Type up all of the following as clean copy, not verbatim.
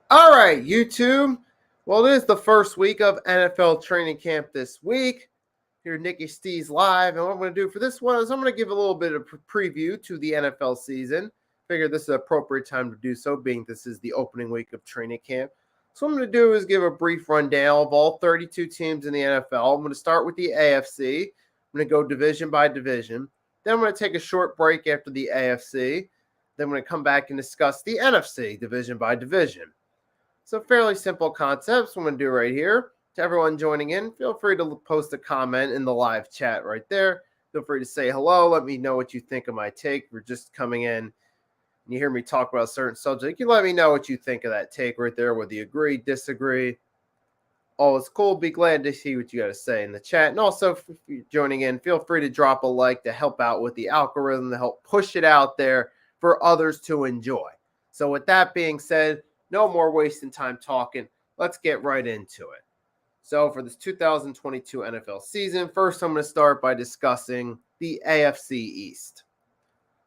All right, YouTube. Well, it is the first week of NFL training camp this week. Here, Nicky Steez live. And what I'm going to do for this one is I'm going to give a little bit of preview to the NFL season. Figure this is an appropriate time to do so, being this is the opening week of training camp. So what I'm going to do is give a brief rundown of all 32 teams in the NFL. I'm going to start with the AFC. I'm going to go division by division. Then I'm going to take a short break after the AFC. Then I'm going to come back and discuss the NFC division by division. So fairly simple concepts I'm going to do right here. To everyone joining in, feel free to post a comment in the live chat right there. Feel free to say hello. Let me know what you think of my take. If you're just coming in and you hear me talk about a certain subject, you let me know what you think of that take right there, whether you agree, disagree. All is cool. Be glad to see what you got to say in the chat. And also, if you're joining in, feel free to drop a like to help out with the algorithm, to help push it out there for others to enjoy. So with that being said, no more wasting time talking. Let's get right into it. So for this 2022 NFL season, first I'm going to start by discussing the AFC East.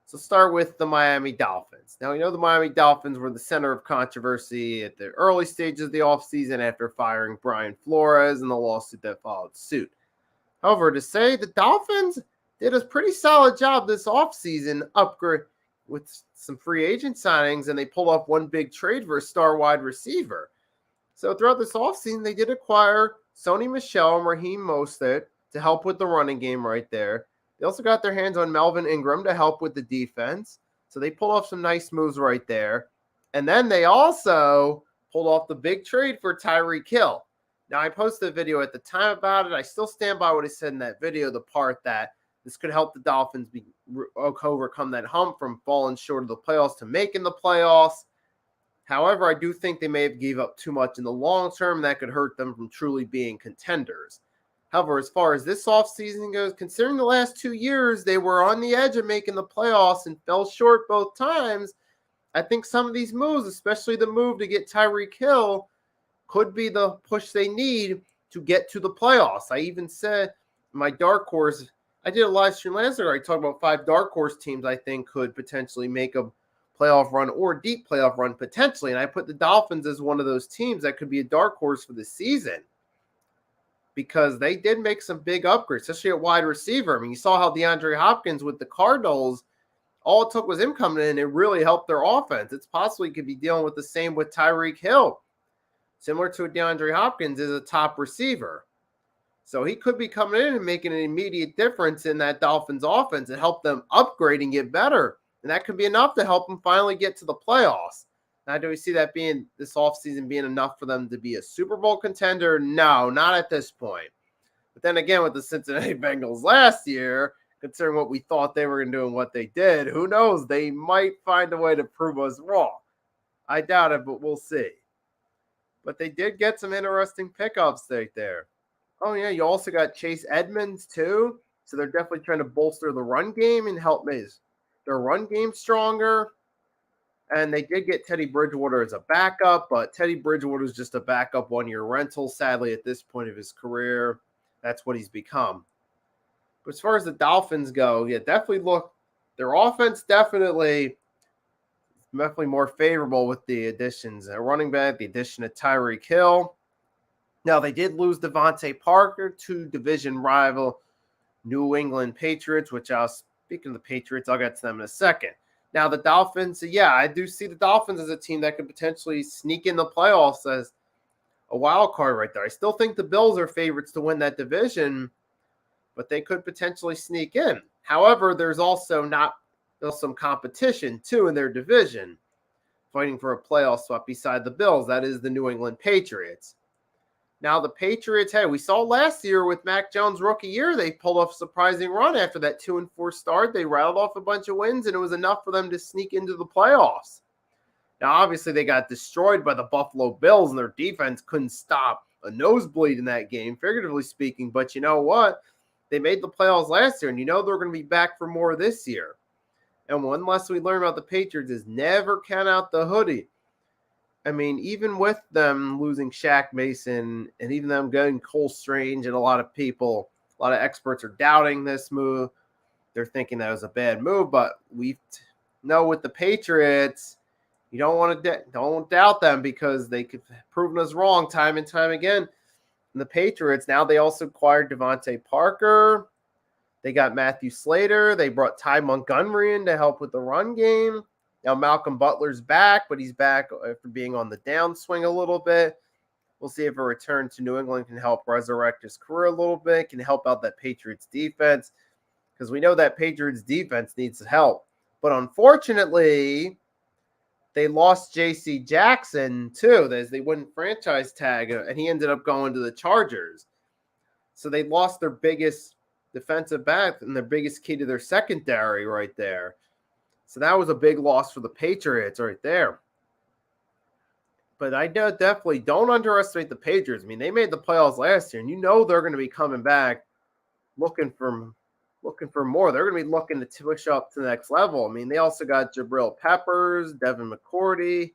So start with the Miami Dolphins. Now, the Miami Dolphins were the center of controversy at the early stages of the offseason after firing Brian Flores and the lawsuit that followed suit. However, to say the Dolphins did a pretty solid job this offseason, upgrade with some free agent signings, and they pulled off one big trade for a star wide receiver. So throughout this offseason, they did acquire Sony Michel and Raheem Mostert to help with the running game right there. They also got their hands on Melvin Ingram to help with the defense. So they pulled off some nice moves right there. And then they also pulled off the big trade for Tyreek Hill. Now, I posted a video at the time about it. I still stand by what I said in that video, the part that this could help the Dolphins overcome that hump from falling short of the playoffs to making the playoffs. However, I do think they may have gave up too much in the long term. That could hurt them from truly being contenders. However, as far as this offseason goes, considering the last 2 years, they were on the edge of making the playoffs and fell short both times. I think some of these moves, especially the move to get Tyreek Hill, could be the push they need to get to the playoffs. I even said my dark horse, I did a live stream last night. I talked about 5 dark horse teams I think could potentially make a playoff run or deep playoff run potentially. And I put the Dolphins as one of those teams that could be a dark horse for the season because they did make some big upgrades, especially at wide receiver. I mean, you saw how Deandre Hopkins with the Cardinals, all it took was him coming in. It really helped their offense. It's possible you could be dealing with the same with Tyreek Hill. Similar to DeAndre Hopkins is a top receiver. So he could be coming in and making an immediate difference in that Dolphins offense and help them upgrade and get better. And that could be enough to help them finally get to the playoffs. Now, do we see that being this offseason being enough for them to be a Super Bowl contender? No, not at this point. But then again, with the Cincinnati Bengals last year, considering what we thought they were going to do and what they did, who knows? They might find a way to prove us wrong. I doubt it, but we'll see. But they did get some interesting pickups right there. Oh, yeah, you also got Chase Edmonds, too. So they're definitely trying to bolster the run game and help make their run game stronger. And they did get Teddy Bridgewater as a backup, but Teddy Bridgewater is just a backup one-year rental. Sadly, at this point of his career, that's what he's become. But as far as the Dolphins go, yeah, definitely look, their offense definitely more favorable with the additions. A running back, the addition of Tyreek Hill. Now, they did lose Devontae Parker to division rival New England Patriots, which speaking of the Patriots, I'll get to them in a second. Now, the Dolphins, yeah, I do see the Dolphins as a team that could potentially sneak in the playoffs as a wild card right there. I still think the Bills are favorites to win that division, but they could potentially sneak in. However, there's also some competition, too, in their division. fighting for a playoff spot beside the Bills. That is the New England Patriots. Now, the Patriots, hey, we saw last year with Mac Jones' rookie year, they pulled off a surprising run after that 2-4 start. They rattled off a bunch of wins, and it was enough for them to sneak into the playoffs. Now, obviously, they got destroyed by the Buffalo Bills, and their defense couldn't stop a nosebleed in that game, figuratively speaking. But you know what? They made the playoffs last year, and you know they're going to be back for more this year. And one lesson we learned about the Patriots is never count out the hoodie. I mean, even with them losing Shaq Mason and even them getting Cole Strange, and a lot of experts are doubting this move. They're thinking that was a bad move, but we know with the Patriots, you don't doubt them because they could have proven us wrong time and time again. And the Patriots, now they also acquired Devontae Parker. They got Matthew Slater. They brought Ty Montgomery in to help with the run game. Now Malcolm Butler's back, but he's back after being on the downswing a little bit. We'll see if a return to New England can help resurrect his career a little bit, can help out that Patriots defense, because we know that Patriots defense needs help. But unfortunately, they lost J.C. Jackson too, as they wouldn't franchise tag him, and he ended up going to the Chargers. So they lost their biggest defensive back and their biggest key to their secondary right there. So that was a big loss for the Patriots right there. But I definitely don't underestimate the Patriots. I mean, they made the playoffs last year, and you know they're going to be coming back looking for more. They're going to be looking to push up to the next level. I mean, they also got Jabril Peppers, Devin McCourty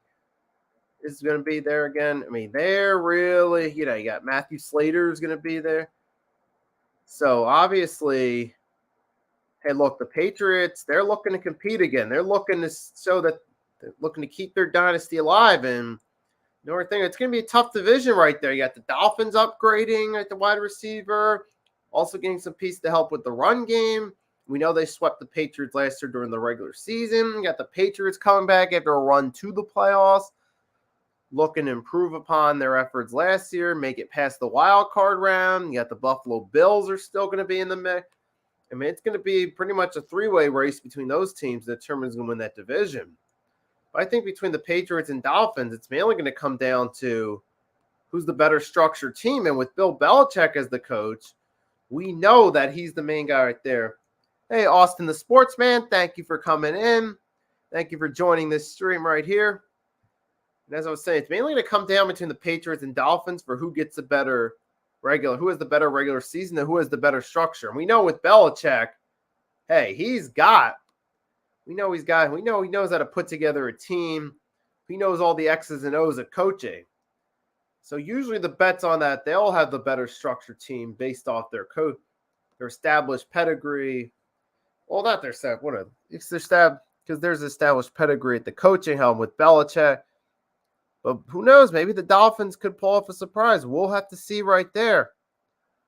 is going to be there again. I mean, they're really, you got Matthew Slater is going to be there. So obviously, hey, look, the Patriots, they're looking to compete again. They're looking to show that they're looking to keep their dynasty alive. And another thing, it's going to be a tough division right there. You got the Dolphins upgrading at the wide receiver, also getting some piece to help with the run game. We know they swept the Patriots last year during the regular season. You got the Patriots coming back after a run to the playoffs, looking to improve upon their efforts last year, make it past the wild card round. You got the Buffalo Bills are still going to be in the mix. I mean, it's going to be pretty much a three-way race between those teams that determines who's going to win that division. But I think between the Patriots and Dolphins, it's mainly going to come down to who's the better structured team. And with Bill Belichick as the coach, we know that he's the main guy right there. Hey, Austin the Sportsman, thank you for coming in. Thank you for joining this stream right here. And as I was saying, it's mainly going to come down between the Patriots and Dolphins for who gets the better who has the better regular season and who has the better structure. And we know with Belichick, hey, he knows how to put together a team. He knows all the X's and O's of coaching. So usually the bets on that, they'll have the better structured team based off their established pedigree. Well, not their staff. It's their staff, because there's established pedigree at the coaching helm with Belichick. But who knows? Maybe the Dolphins could pull off a surprise. We'll have to see right there.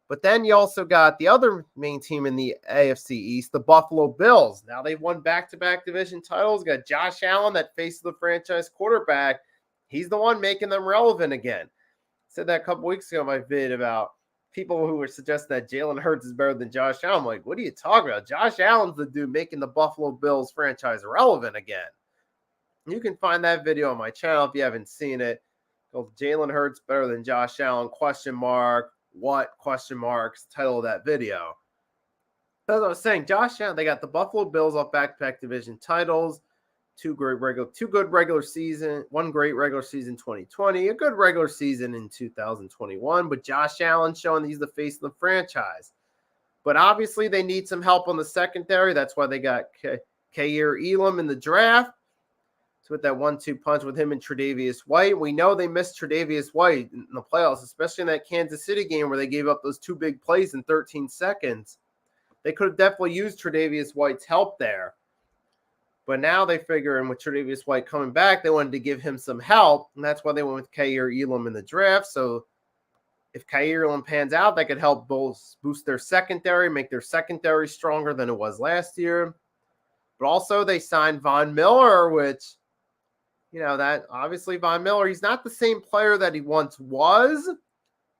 But then you also got the other main team in the AFC East, the Buffalo Bills. Now they've won back-to-back division titles. Got Josh Allen, that face of the franchise quarterback. He's the one making them relevant again. I said that a couple weeks ago in my vid about people who were suggesting that Jalen Hurts is better than Josh Allen. I'm like, what are you talking about? Josh Allen's the dude making the Buffalo Bills franchise relevant again. You can find that video on my channel if you haven't seen it. Called Jalen Hurts better than Josh Allen, ? What ? Title of that video. As I was saying, Josh Allen, they got the Buffalo Bills off back-to-back division titles, two good regular season, one great regular season 2020, a good regular season in 2021, but Josh Allen showing he's the face of the franchise. But obviously they need some help on the secondary. That's why they got Kaiir Elam in the draft. So with that 1-2 punch with him and Tre'Davious White. We know they missed Tre'Davious White in the playoffs, especially in that Kansas City game where they gave up those two big plays in 13 seconds. They could have definitely used Tre'Davious White's help there. But now they figure, and with Tre'Davious White coming back, they wanted to give him some help, and that's why they went with Kaiir Elam in the draft. So if Kaiir Elam pans out, that could help both boost their secondary, make their secondary stronger than it was last year. But also they signed Von Miller, which, that obviously Von Miller, he's not the same player that he once was,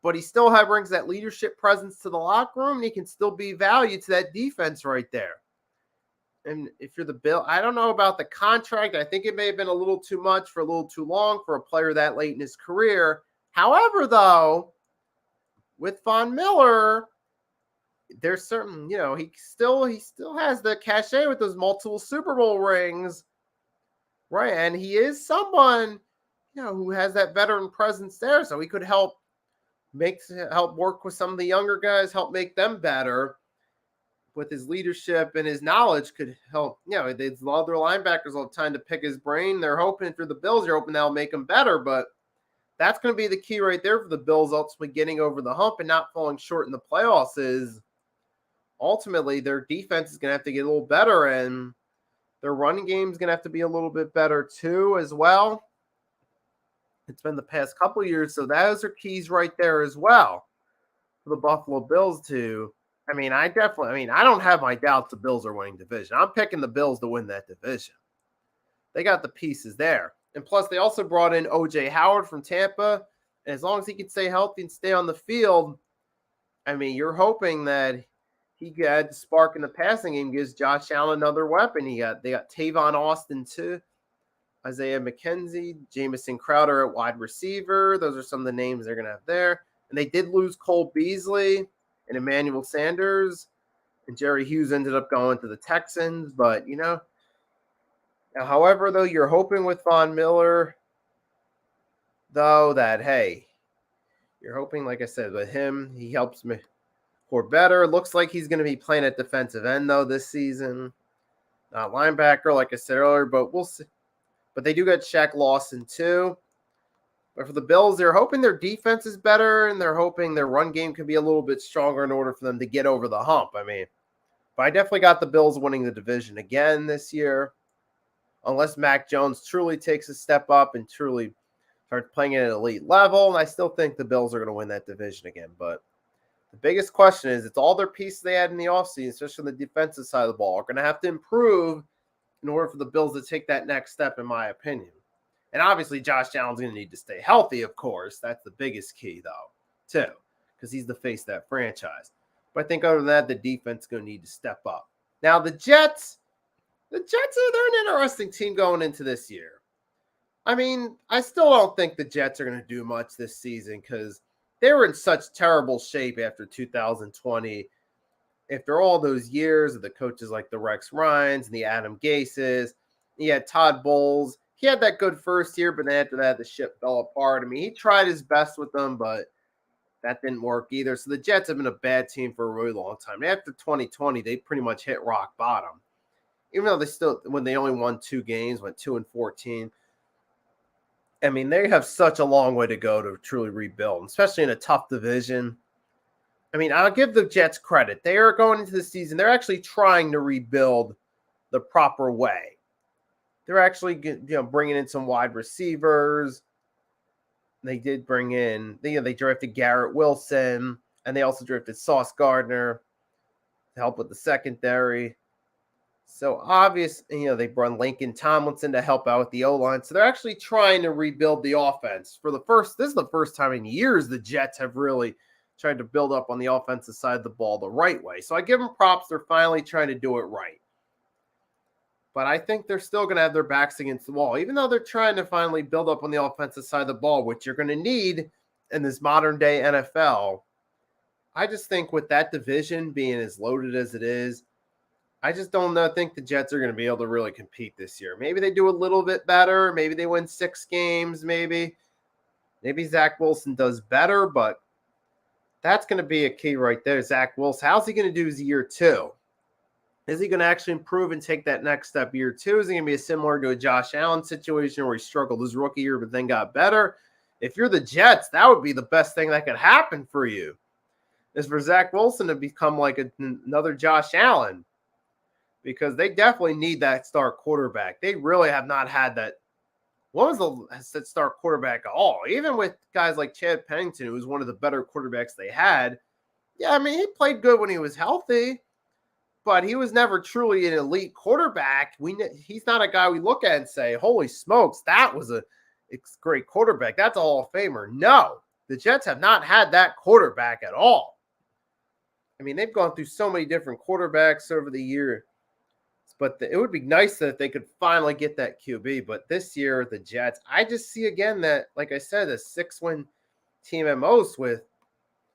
but he still brings that leadership presence to the locker room, and he can still be valued to that defense right there. And if you're the Bill, I don't know about the contract. I think it may have been a little too much for a little too long for a player that late in his career. However, though, with Von Miller, there's certain, he still has the cachet with those multiple Super Bowl rings, right? And he is someone, who has that veteran presence there, so he could help work with some of the younger guys, help make them better. With his leadership and his knowledge could help. A lot of their linebackers all the time to pick his brain. They're hoping for the Bills. You're hoping that'll make them better, but that's going to be the key right there for the Bills ultimately getting over the hump and not falling short in the playoffs. Is ultimately their defense is going to have to get a little better, and their running game is going to have to be a little bit better too as well. It's been the past couple of years, so those are keys right there as well for the Buffalo Bills to. I don't have my doubts the Bills are winning division. I'm picking the Bills to win that division. They got the pieces there. And plus, they also brought in O.J. Howard from Tampa. And as long as he can stay healthy and stay on the field, you're hoping that he got the spark in the passing game, gives Josh Allen another weapon. They got Tavon Austin too, Isaiah McKenzie, Jamison Crowder at wide receiver. Those are some of the names they're going to have there. And they did lose Cole Beasley and Emmanuel Sanders, and Jerry Hughes ended up going to the Texans. But, however, though, you're hoping with Von Miller, though, that, hey, you're hoping, like I said, with him, he helps me for better. Looks like he's going to be playing at defensive end, though, this season. Not linebacker, like I said earlier, but we'll see. But they do get Shaq Lawson, too. But for the Bills, they're hoping their defense is better, and they're hoping their run game can be a little bit stronger in order for them to get over the hump. But I definitely got the Bills winning the division again this year, unless Mac Jones truly takes a step up and truly starts playing at an elite level. And I still think the Bills are going to win that division again. But the biggest question is, it's all their pieces they had in the offseason, especially on the defensive side of the ball, are going to have to improve in order for the Bills to take that next step, in my opinion. And obviously, Josh Allen's going to need to stay healthy, of course. That's the biggest key, though, too, because he's the face of that franchise. But I think other than that, the defense is going to need to step up. Now, they're an interesting team going into this year. I still don't think the Jets are going to do much this season because they were in such terrible shape after 2020. After all those years of the coaches like the Rex Ryans and the Adam Gases, you had Todd Bowles. He had that good first year, but then after that, the ship fell apart. He tried his best with them, but that didn't work either. So the Jets have been a bad team for a really long time. After 2020, they pretty much hit rock bottom. Even though when they only won 2 games, went 2-14. They have such a long way to go to truly rebuild, especially in a tough division. I'll give the Jets credit. They are going into the season. They're actually trying to rebuild the proper way. They're actually, bringing in some wide receivers. They did bring in, they drafted Garrett Wilson, and they also drafted Sauce Gardner to help with the secondary. So obviously, they brought Lincoln Tomlinson to help out with the O-line. So they're actually trying to rebuild the offense. This is the first time in years the Jets have really tried to build up on the offensive side of the ball the right way. So I give them props. They're finally trying to do it right. But I think they're still going to have their backs against the wall, even though they're trying to finally build up on the offensive side of the ball, which you're going to need in this modern day NFL. I just think with that division being as loaded as it is, I just don't think the Jets are going to be able to really compete this year. Maybe they do a little bit better. Maybe they win 6 games. Maybe Zach Wilson does better, but that's going to be a key right there. Zach Wilson, how's he going to do his year 2? Is he going to actually improve and take that next step year 2? Is he going to be similar to a Josh Allen situation where he struggled his rookie year but then got better? If you're the Jets, that would be the best thing that could happen for you, is for Zach Wilson to become like another Josh Allen, because they definitely need that star quarterback. They really have not had that. What was the star quarterback at all? Even with guys like Chad Pennington, who was one of the better quarterbacks they had. Yeah, he played good when he was healthy, but he was never truly an elite quarterback. He's not a guy we look at and say, holy smokes, that was a great quarterback. That's a Hall of Famer. No, the Jets have not had that quarterback at all. They've gone through so many different quarterbacks over the year, But it would be nice that they could finally get that QB. But this year, the Jets, I just see again that, like I said, a 6-win team at most, with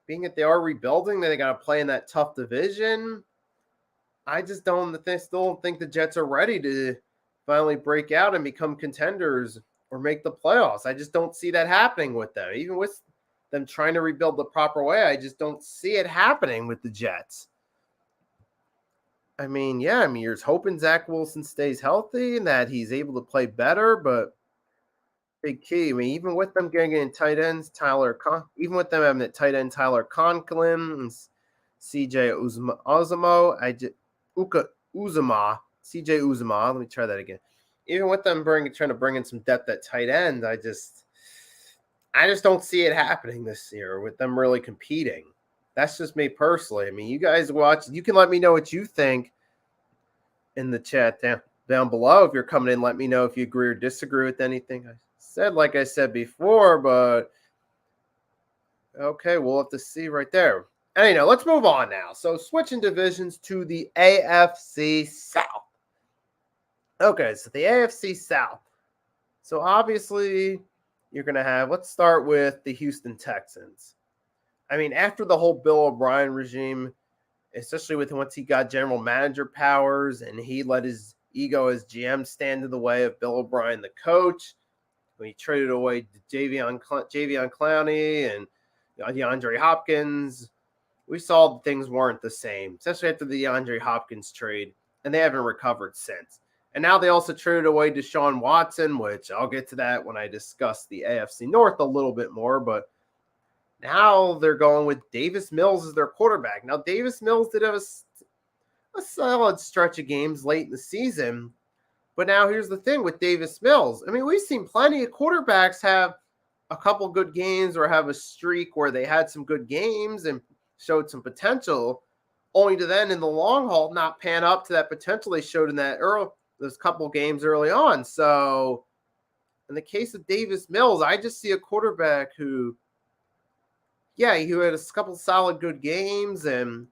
being that they are rebuilding, that they got to play in that tough division. I just still don't think the Jets are ready to finally break out and become contenders or make the playoffs. I just don't see that happening with them. Even with them trying to rebuild the proper way, I just don't see it happening with the Jets. I mean, you're hoping Zach Wilson stays healthy and that he's able to play better, but big key. I mean, even with them getting in tight ends, even with them having a tight end Tyler Conklin and CJ Uzama. Let me try that again. Even with them trying to bring in some depth at tight end, I just don't see it happening this year with them really competing. That's just me personally. I mean, you guys watch. You can let me know what you think in the chat down below. If you're coming in, let me know if you agree or disagree with anything I said, like I said before. But okay, we'll have to see right there. Anyway, let's move on now. So switching divisions to the AFC South. Okay, so the AFC South. So obviously you're going to have, let's start with the Houston Texans. I mean, after the whole Bill O'Brien regime, especially with once he got general manager powers and he let his ego as GM stand in the way of Bill O'Brien, the coach, when he traded away Javion Clowney and DeAndre Hopkins, we saw things weren't the same, especially after the DeAndre Hopkins trade, and they haven't recovered since. And now they also traded away Deshaun Watson, which I'll get to that when I discuss the AFC North a little bit more, but now they're going with Davis Mills as their quarterback. Now, Davis Mills did have a solid stretch of games late in the season, but now here's the thing with Davis Mills. I mean, we've seen plenty of quarterbacks have a couple good games or have a streak where they had some good games and showed some potential, only to then in the long haul not pan up to that potential they showed in those couple games early on. So in the case of Davis Mills, I just see a quarterback who had a couple solid good games and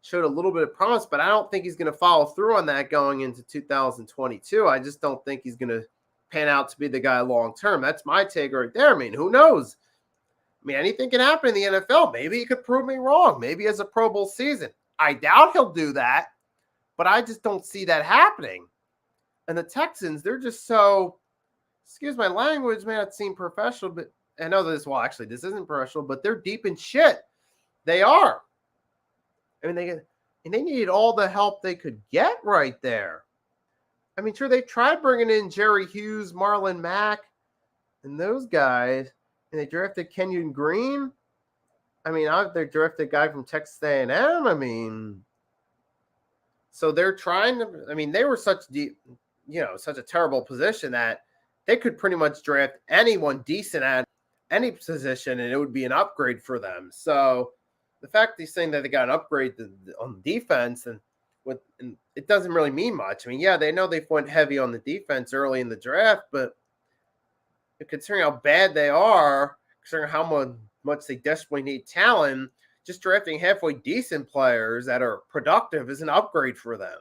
showed a little bit of promise, but I don't think he's going to follow through on that going into 2022. I just don't think he's going to pan out to be the guy long term. That's my take right there. I mean, who knows? I mean, anything can happen in the NFL. Maybe he could prove me wrong. Maybe he has a Pro Bowl season. I doubt he'll do that, but I just don't see that happening. And the Texans, they're just so, excuse my language, may not seem professional, but I know this isn't professional, but they're deep in shit. They are. I mean, they needed all the help they could get right there. I mean, sure, they tried bringing in Jerry Hughes, Marlon Mack, and those guys, and they drafted Kenyon Green. I mean, they drafted a guy from Texas A&M. I mean, so they're trying to. I mean, they were such a terrible position that they could pretty much draft anyone decent at any position, and it would be an upgrade for them. So the fact he's saying that they got an upgrade on defense, and it doesn't really mean much. I mean, they know they went heavy on the defense early in the draft, but considering how bad they are, considering how much they desperately need talent, just drafting halfway decent players that are productive is an upgrade for them.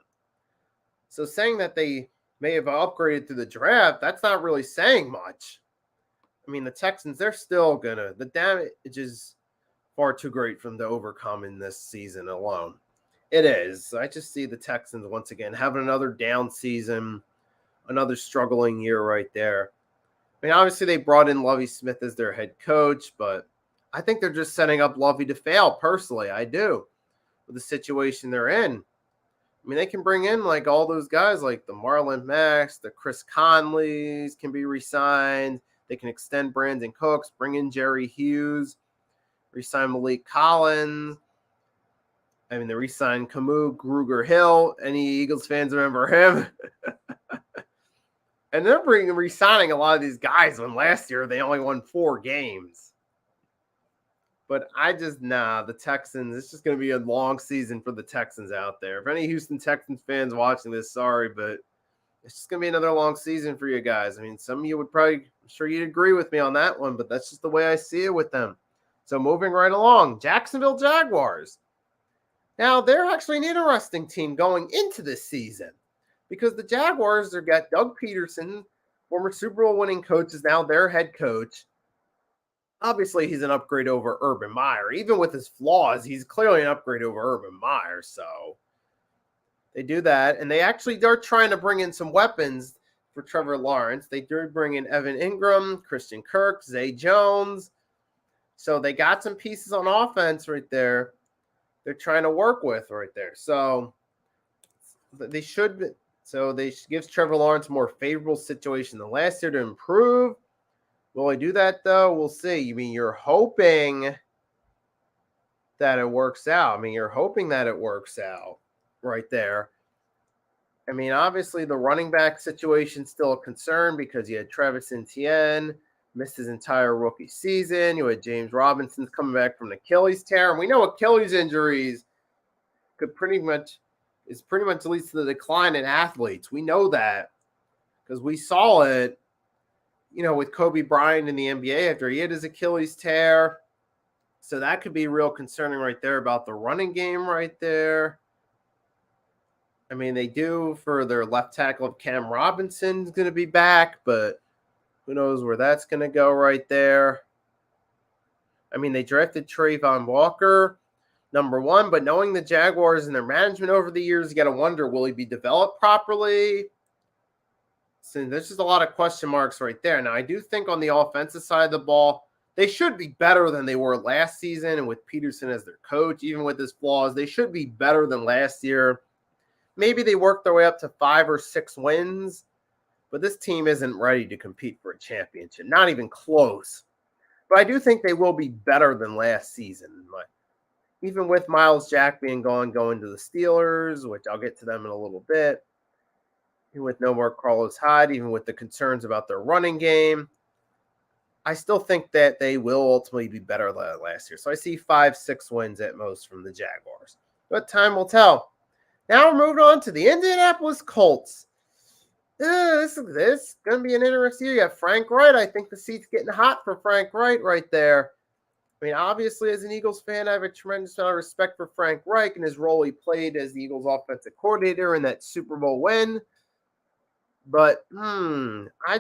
So saying that they may have upgraded through the draft, that's not really saying much. I mean, the Texans, they're still the damage is far too great for them to overcome in this season alone. It is. I just see the Texans once again having another down season, another struggling year right there. I mean, obviously they brought in Lovie Smith as their head coach, but I think they're just setting up Lovie to fail personally. I do, with the situation they're in. I mean, they can bring in like all those guys like the Marlon Macks, the Chris Conleys can be re-signed. They can extend Brandon Cooks, bring in Jerry Hughes, re-sign Malik Collins. I mean, they re-signed Camus Grugier-Hill. Any Eagles fans remember him? And they're re-signing a lot of these guys when last year they only won 4 games. But the Texans, it's just going to be a long season for the Texans out there. If any Houston Texans fans watching this, sorry, but it's just going to be another long season for you guys. I mean, some of you would I'm sure you'd agree with me on that one, but that's just the way I see it with them. So moving right along, Jacksonville Jaguars. Now, they're actually an interesting team going into this season. because the Jaguars have got Doug Peterson, former Super Bowl winning coach, is now their head coach. Obviously, he's an upgrade over Urban Meyer. Even with his flaws, he's clearly an upgrade over Urban Meyer. So they do that. And they're trying to bring in some weapons for Trevor Lawrence. They do bring in Evan Ingram, Christian Kirk, Zay Jones. So they got some pieces on offense right there they're trying to work with right there. So they should. So they gives Trevor Lawrence a more favorable situation than last year to improve. Will he do that, though? We'll see. You mean you're hoping that it works out. You're hoping that it works out right there. Obviously, the running back situation is still a concern because you had Travis Etienne, missed his entire rookie season. You had James Robinson coming back from an Achilles tear. And we know Achilles injuries pretty much leads to the decline in athletes. We know that because we saw it, with Kobe Bryant in the NBA after he had his Achilles tear. So that could be real concerning right there about the running game right there. They do for their left tackle. Cam Robinson's going to be back, but who knows where that's going to go right there. They drafted Trayvon Walker, number 1, but knowing the Jaguars and their management over the years, you got to wonder, will he be developed properly? So there's just a lot of question marks right there. Now, I do think on the offensive side of the ball, they should be better than they were last season. And with Peterson as their coach, even with his flaws, they should be better than last year. Maybe they work their way up to 5 or 6 wins, but this team isn't ready to compete for a championship. Not even close. But I do think they will be better than last season. But even with Myles Jack being going to the Steelers, which I'll get to them in a little bit, even with no more Carlos Hyde, even with the concerns about their running game, I still think that they will ultimately be better than last year. So I see 5-6 wins at most from the Jaguars. But time will tell. Now we're moving on to the Indianapolis Colts. This is going to be an interesting year. You have Frank Wright. I think the seat's getting hot for Frank Wright right there. Obviously, as an Eagles fan, I have a tremendous amount of respect for Frank Reich and his role he played as the Eagles offensive coordinator in that Super Bowl win. But, I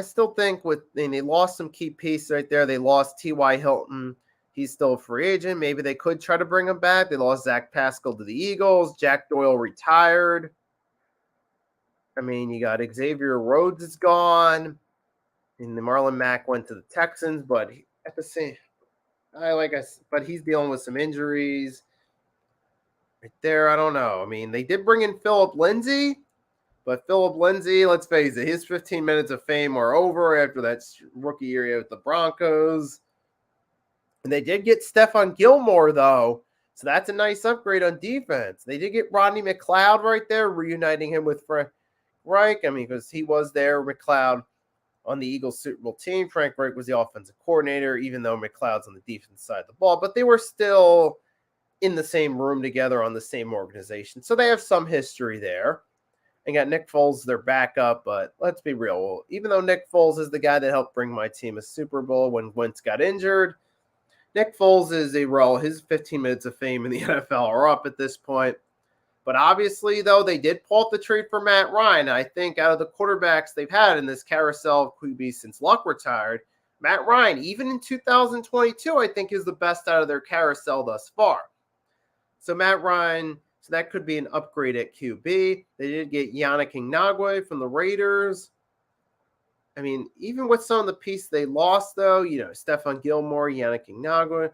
still think they lost some key pieces right there. They lost T.Y. Hilton. He's still a free agent. Maybe they could try to bring him back. They lost Zach Pascal to the Eagles. Jack Doyle retired. You got Xavier Rhodes is gone. And the Marlon Mack went to the Texans, but but he's dealing with some injuries right there. I don't know. They did bring in Philip Lindsay, but Philip Lindsay, let's face it, his 15 minutes of fame are over after that rookie year with the Broncos. And they did get Stephon Gilmore, though, so that's a nice upgrade on defense. They did get Rodney McLeod right there, reuniting him with Frank Reich. Because he was there, McLeod, on the Eagles Super Bowl team. Frank Reich was the offensive coordinator, even though McLeod's on the defense side of the ball. But they were still in the same room together on the same organization. So they have some history there. And got Nick Foles, their backup. But let's be real. Even though Nick Foles is the guy that helped bring my team a Super Bowl when Wentz got injured, Nick Foles is a role. His 15 minutes of fame in the NFL are up at this point. But obviously, though, they did pull up the trade for Matt Ryan. I think out of the quarterbacks they've had in this carousel of QB since Luck retired, Matt Ryan, even in 2022, I think is the best out of their carousel thus far. So Matt Ryan, so that could be an upgrade at QB. They did get Yannick Ngakoue from the Raiders. Even with some of the pieces they lost, though, Stephon Gilmore, Yannick Ngakoue.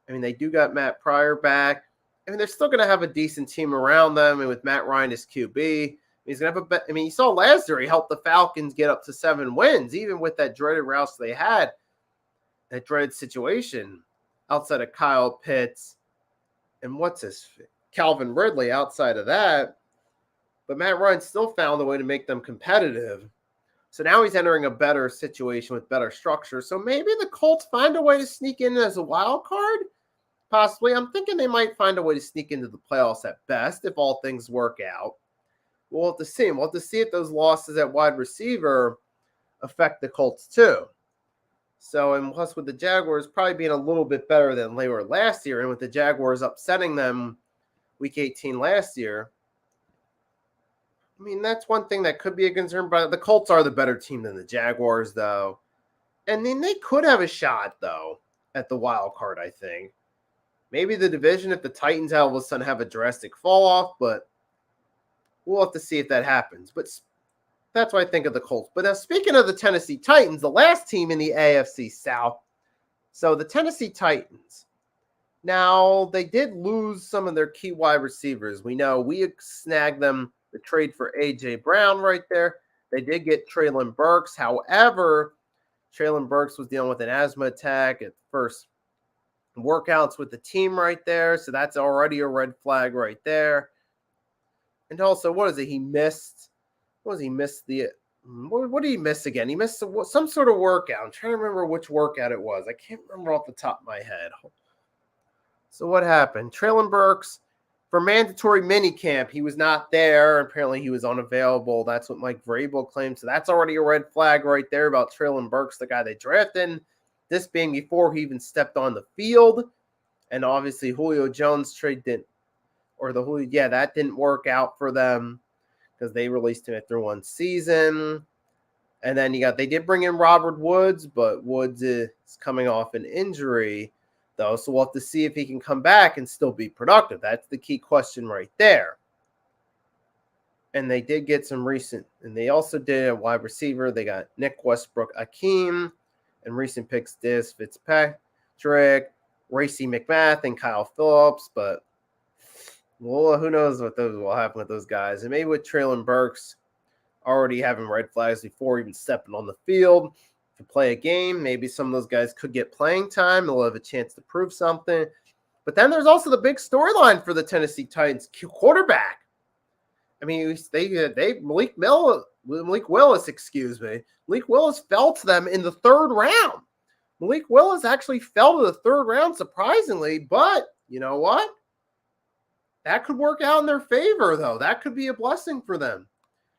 They do got Matt Pryor back. They're still going to have a decent team around them. And with Matt Ryan as QB, he's going to have you saw last year he helped the Falcons get up to 7 wins, even with that dreaded route they had, that dreaded situation outside of Kyle Pitts and Calvin Ridley outside of that. But Matt Ryan still found a way to make them competitive. So now he's entering a better situation with better structure. So maybe the Colts find a way to sneak in as a wild card. Possibly. I'm thinking they might find a way to sneak into the playoffs at best if all things work out. We'll have to see. We'll have to see if those losses at wide receiver affect the Colts too. So, and plus with the Jaguars probably being a little bit better than they were last year, and with the Jaguars upsetting them week 18 last year, I mean, that's one thing that could be a concern, but the Colts are the better team than the Jaguars, though. And then they could have a shot, though, at the wild card, I think. Maybe the division if the Titans all of a sudden have a drastic fall off, but we'll have to see if that happens. But that's what I think of the Colts. But now, speaking of the Tennessee Titans, the last team in the AFC South. So the Tennessee Titans. Now, they did lose some of their key wide receivers. We know we snagged them the trade for A.J. Brown right there. They did get Treylon Burks. However, Treylon Burks was dealing with an asthma attack at first workouts with the team right there. So that's already a red flag right there. And also, what is it? He missed. What did he miss? What did he miss again? He missed some sort of workout. I'm trying to remember which workout it was. I can't remember off the top of my head. So what happened? Treylon Burks, for mandatory minicamp, he was not there. Apparently, he was unavailable. That's what Mike Vrabel claimed. So that's already a red flag right there about Treylon Burks, the guy they drafted. This being before he even stepped on the field. And obviously, Julio Jones trade didn't, that didn't work out for them because they released him after one season. And then they did bring in Robert Woods, but Woods is coming off an injury, though. So we'll have to see if he can come back and still be productive. That's the key question right there. And they did get some recent, and they also did a wide receiver. They got Nick Westbrook-Akeem and recent picks Diz Fitzpatrick, Racey McMath, and Kyle Phillips. But well, who knows what those will happen with those guys. And maybe with Treylon Burks already having red flags before even stepping on the field to play a game, maybe some of those guys could get playing time. They'll have a chance to prove something. But then there's also the big storyline for the Tennessee Titans quarterback. I mean, Malik Willis, Malik Willis fell to them in the third round. Malik Willis actually fell to the third round, surprisingly. But you know what? That could work out in their favor, though. That could be a blessing for them.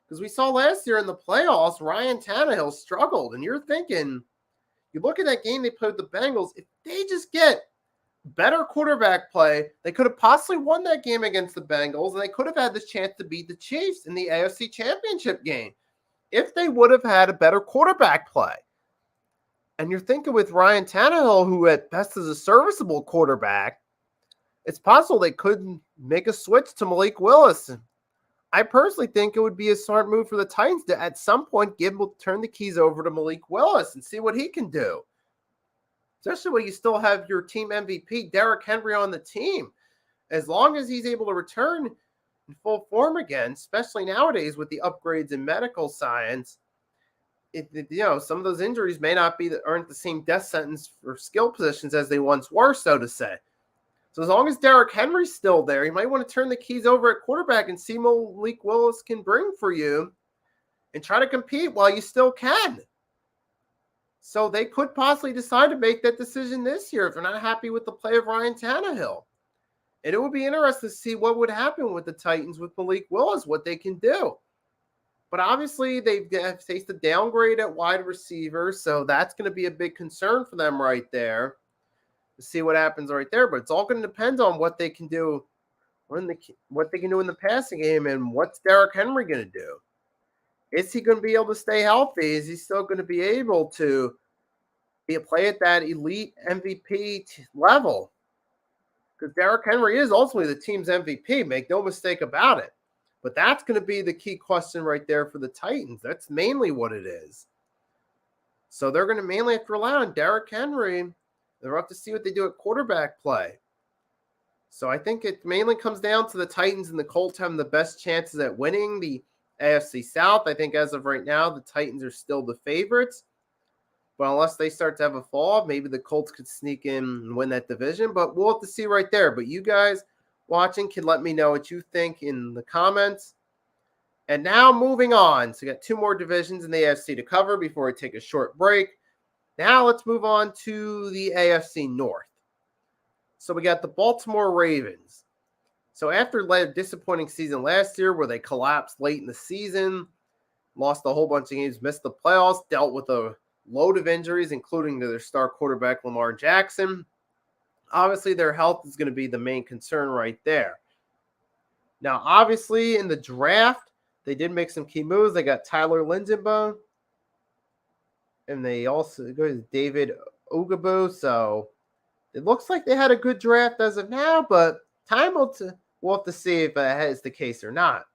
Because we saw last year in the playoffs, Ryan Tannehill struggled. And you're thinking, you look at that game they played with the Bengals, if they just get better quarterback play, they could have possibly won that game against the Bengals, and they could have had this chance to beat the Chiefs in the AFC Championship game if they would have had a better quarterback play. And you're thinking with Ryan Tannehill, who at best is a serviceable quarterback, it's possible they could make a switch to Malik Willis. I personally think it would be a smart move for the Titans to at some point turn the keys over to Malik Willis and see what he can do. Especially when you still have your team MVP, Derrick Henry, on the team. As long as he's able to return in full form again, especially nowadays with the upgrades in medical science, some of those injuries may not aren't the same death sentence for skill positions as they once were, so to say. So as long as Derrick Henry's still there, you might want to turn the keys over at quarterback and see what Malik Willis can bring for you and try to compete while you still can. So they could possibly decide to make that decision this year if they're not happy with the play of Ryan Tannehill. And it would be interesting to see what would happen with the Titans with Malik Willis, what they can do. But obviously they've faced a downgrade at wide receiver, so that's going to be a big concern for them right there. To see what happens right there, but it's all going to depend on what they can do in the passing game, and what's Derrick Henry going to do? Is he going to be able to stay healthy? Is he still going to be able to play at that elite MVP level? Because Derrick Henry is ultimately the team's MVP, make no mistake about it. But that's going to be the key question right there for the Titans. That's mainly what it is. So they're going to mainly have to rely on Derrick Henry. They'll have to see what they do at quarterback play. So I think it mainly comes down to the Titans and the Colts having the best chances at winning the AFC South. I think as of right now, the Titans are still the favorites. But unless they start to have a fall, maybe the Colts could sneak in and win that division. But we'll have to see right there. But you guys watching can let me know what you think in the comments. And now moving on. So we got two more divisions in the AFC to cover before we take a short break. Now let's move on to the AFC North. So we got the Baltimore Ravens. So after a disappointing season last year where they collapsed late in the season, lost a whole bunch of games, missed the playoffs, dealt with a load of injuries, including to their star quarterback Lamar Jackson. Obviously, their health is going to be the main concern right there. Now, obviously, in the draft, they did make some key moves. They got Tyler Lindenbaum, and they also go to David Ugabo. So it looks like they had a good draft as of now, but we'll have to see if that is the case or not.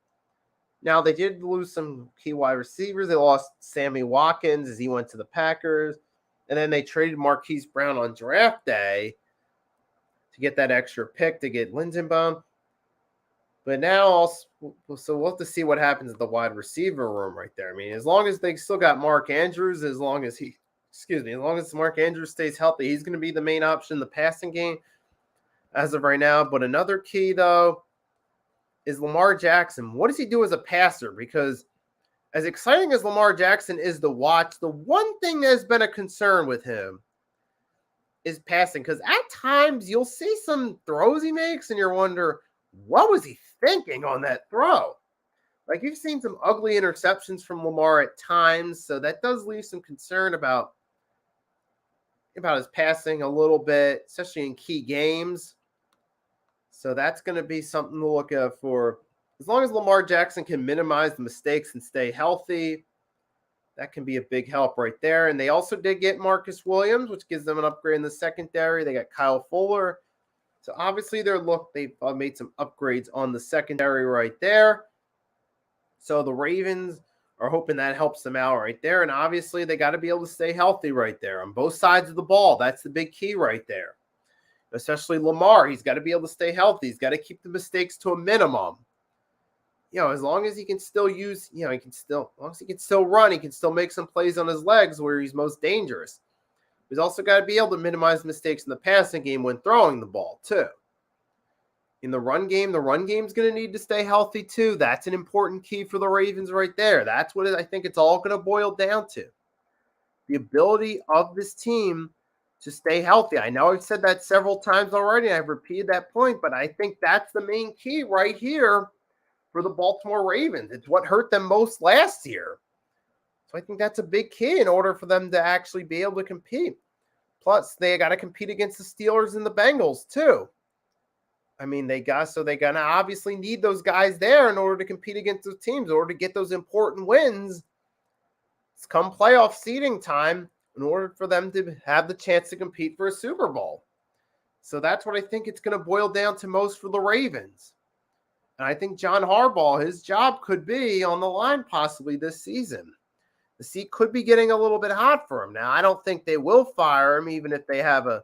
Now, they did lose some key wide receivers. They lost Sammy Watkins as he went to the Packers. And then they traded Marquise Brown on draft day to get that extra pick to get Lindenbaum. But now, so we'll have to see what happens at the wide receiver room right there. I mean, as long as they still got Mark Andrews, as long as Mark Andrews stays healthy, he's going to be the main option in the passing game as of right now. But another key, though, is Lamar Jackson. What does he do as a passer? Because as exciting as Lamar Jackson is to watch, the one thing that has been a concern with him is passing. Because at times you'll see some throws he makes and you wonder, what was he thinking on that throw? Like, you've seen some ugly interceptions from Lamar at times, so that does leave some concern about his passing a little bit, especially in key games. So that's going to be something to look out for. As long as Lamar Jackson can minimize the mistakes and stay healthy, that can be a big help right there. And they also did get Marcus Williams, which gives them an upgrade in the secondary. They got Kyle Fuller. So obviously they've made some upgrades on the secondary right there. So the Ravens are hoping that helps them out right there. And obviously they got to be able to stay healthy right there on both sides of the ball. That's the big key right there. Especially Lamar, he's got to be able to stay healthy. He's got to keep the mistakes to a minimum. As long as he can still as long as he can still run, he can still make some plays on his legs where he's most dangerous. He's also got to be able to minimize mistakes in the passing game when throwing the ball, too. In the run game's going to need to stay healthy, too. That's an important key for the Ravens right there. That's what I think it's all going to boil down to. The ability of this team to stay healthy. I know I've said that several times already. I've repeated that point, but I think that's the main key right here for the Baltimore Ravens. It's what hurt them most last year. So I think that's a big key in order for them to actually be able to compete. Plus, they got to compete against the Steelers and the Bengals, too. I mean, they're going to obviously need those guys there in order to compete against those teams, in order to get those important wins. It's come playoff seeding time, in order for them to have the chance to compete for a Super Bowl. So that's what I think it's going to boil down to most for the Ravens. And I think John Harbaugh, his job could be on the line possibly this season. The seat could be getting a little bit hot for him. Now, I don't think they will fire him even if they have a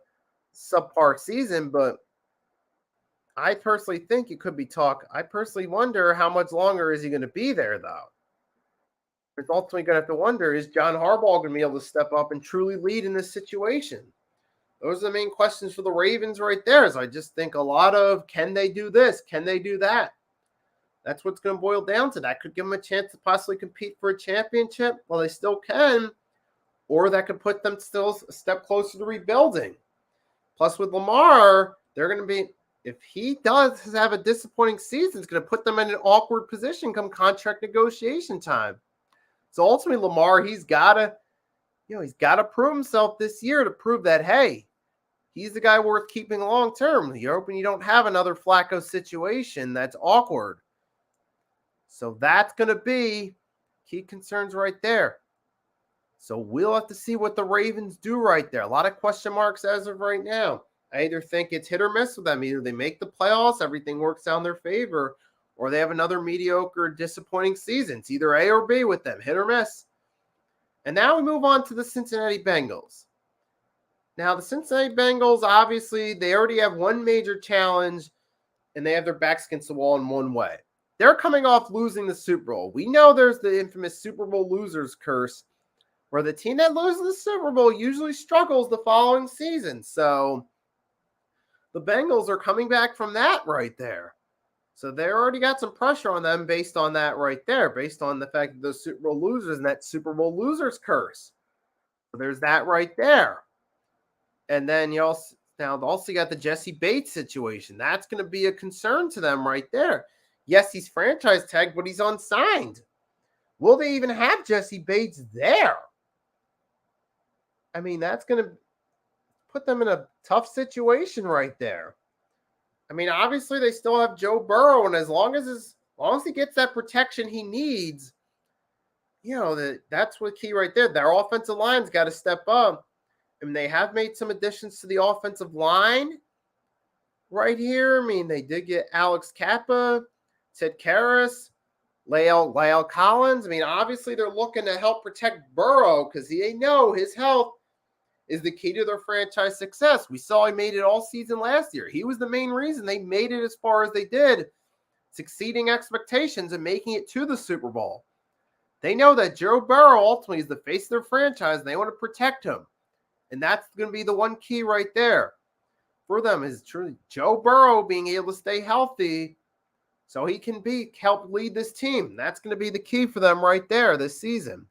subpar season, but I personally think it could be talk. I personally wonder how much longer is he going to be there, though. It's ultimately going to have to wonder, is John Harbaugh going to be able to step up and truly lead in this situation? Those are the main questions for the Ravens right there. So I just think a lot of, can they do this? Can they do that? That's what's going to boil down to. That could give them a chance to possibly compete for a championship. Well, they still can. Or that could put them still a step closer to rebuilding. Plus, with Lamar, they're going to be, if he does have a disappointing season, it's going to put them in an awkward position come contract negotiation time. So ultimately, Lamar, he's got to prove himself this year to prove that, hey, he's the guy worth keeping long term. You're hoping you don't have another Flacco situation that's awkward. So that's going to be key concerns right there. So we'll have to see what the Ravens do right there. A lot of question marks as of right now. I either think it's hit or miss with them. Either they make the playoffs, everything works out in their favor, or they have another mediocre, disappointing season. It's either A or B with them, hit or miss. And now we move on to the Cincinnati Bengals. Now, the Cincinnati Bengals, obviously, they already have one major challenge, and they have their backs against the wall in one way. They're coming off losing the Super Bowl. We know there's the infamous Super Bowl losers curse, where the team that loses the Super Bowl usually struggles the following season. So the Bengals are coming back from that right there. So they already got some pressure on them based on that right there, based on the fact that those Super Bowl losers and that Super Bowl losers curse. So there's that right there. And then you also got the Jesse Bates situation. That's going to be a concern to them right there. Yes, he's franchise tagged, but he's unsigned. Will they even have Jesse Bates there? I mean, that's going to put them in a tough situation right there. I mean, obviously, they still have Joe Burrow, and as long as long as he gets that protection he needs, that's what key right there. Their offensive line's got to step up. I mean, they have made some additions to the offensive line right here. I mean, they did get Alex Kappa, Ted Karras, Lyle Collins. I mean, obviously they're looking to help protect Burrow because they know his health is the key to their franchise success. We saw he made it all season last year. He was the main reason they made it as far as they did, exceeding expectations and making it to the Super Bowl. They know that Joe Burrow ultimately is the face of their franchise, and they want to protect him. And that's going to be the one key right there for them is truly Joe Burrow being able to stay healthy so he can help lead this team. That's going to be the key for them right there this season.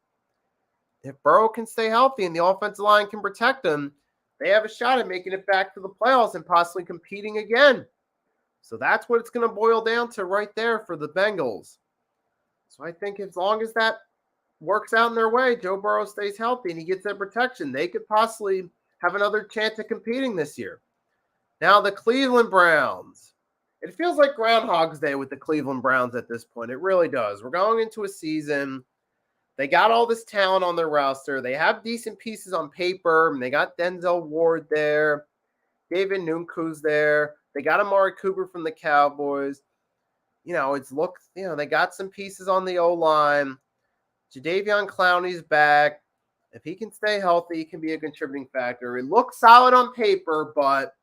If Burrow can stay healthy and the offensive line can protect him, they have a shot at making it back to the playoffs and possibly competing again. So that's what it's going to boil down to right there for the Bengals. So I think as long as that works out in their way, Joe Burrow stays healthy and he gets that protection, they could possibly have another chance at competing this year. Now the Cleveland Browns. It feels like Groundhog's Day with the Cleveland Browns at this point. It really does. We're going into a season. They got all this talent on their roster. They have decent pieces on paper. They got Denzel Ward there. David Njoku's there. They got Amari Cooper from the Cowboys. They got some pieces on the O-line. Jadeveon Clowney's back. If he can stay healthy, he can be a contributing factor. It looks solid on paper, but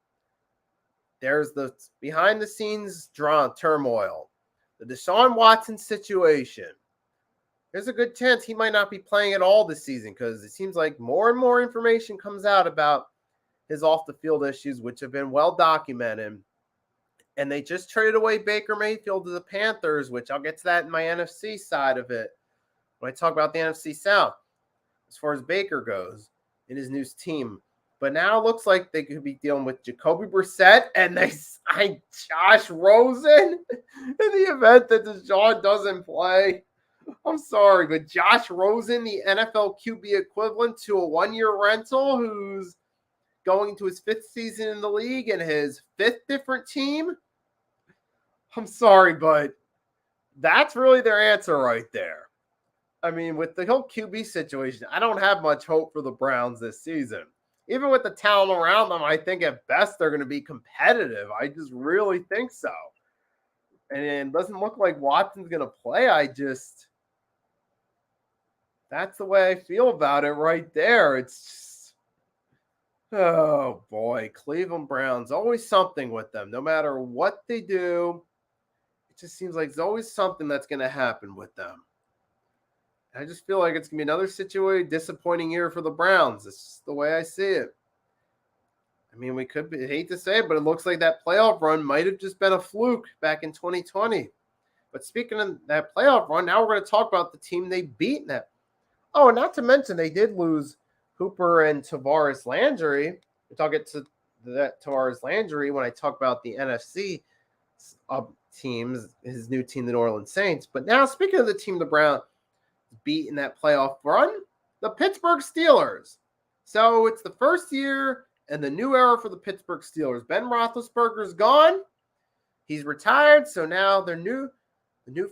there's the behind-the-scenes turmoil. The Deshaun Watson situation. There's a good chance he might not be playing at all this season because it seems like more and more information comes out about his off-the-field issues, which have been well documented. And they just traded away Baker Mayfield to the Panthers, which I'll get to that in my NFC side of it when I talk about the NFC South as far as Baker goes in his new team. But now it looks like they could be dealing with Jacoby Brissett and they signed Josh Rosen in the event that Deshaun doesn't play. I'm sorry, but Josh Rosen, the NFL QB equivalent to a one-year rental who's going to his fifth season in the league and his fifth different team. I'm sorry, but that's really their answer right there. I mean, with the whole QB situation, I don't have much hope for the Browns this season. Even with the talent around them, I think at best they're going to be competitive. I just really think so. And it doesn't look like Watson's going to play. That's the way I feel about it right there. It's just, oh boy, Cleveland Browns, always something with them. No matter what they do, it just seems like there's always something that's going to happen with them. I just feel like it's going to be another disappointing year for the Browns. It's just the way I see it. I mean, hate to say it, but it looks like that playoff run might have just been a fluke back in 2020. But speaking of that playoff run, now we're going to talk about the team they beat now. Oh, and not to mention they did lose Hooper and Tavares Landry. I'll get to that Tavares Landry when I talk about the NFC teams, his new team, the New Orleans Saints. But now, speaking of the team the Browns beat in that playoff run, the Pittsburgh Steelers. So it's the first year and the new era for the Pittsburgh Steelers. Ben Roethlisberger's gone. He's retired. So now the new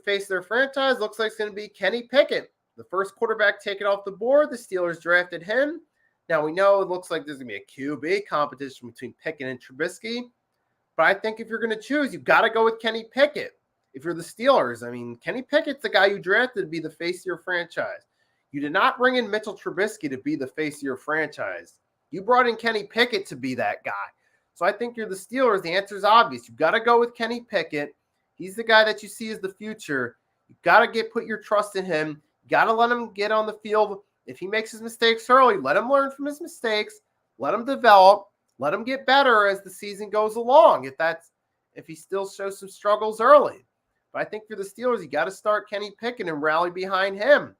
face of their franchise looks like it's going to be Kenny Pickett. The first quarterback taken off the board. The Steelers drafted him. Now we know it looks like there's going to be a QB competition between Pickett and Trubisky. But I think if you're going to choose, you've got to go with Kenny Pickett. If you're the Steelers, I mean, Kenny Pickett's the guy you drafted to be the face of your franchise. You did not bring in Mitchell Trubisky to be the face of your franchise. You brought in Kenny Pickett to be that guy. So I think you're the Steelers. The answer is obvious. You've got to go with Kenny Pickett. He's the guy that you see as the future. You've got to put your trust in him. You got to let him get on the field. If he makes his mistakes early, let him learn from his mistakes. Let him develop. Let him get better as the season goes along. If he still shows some struggles early. But I think for the Steelers, you got to start Kenny Pickett and rally behind him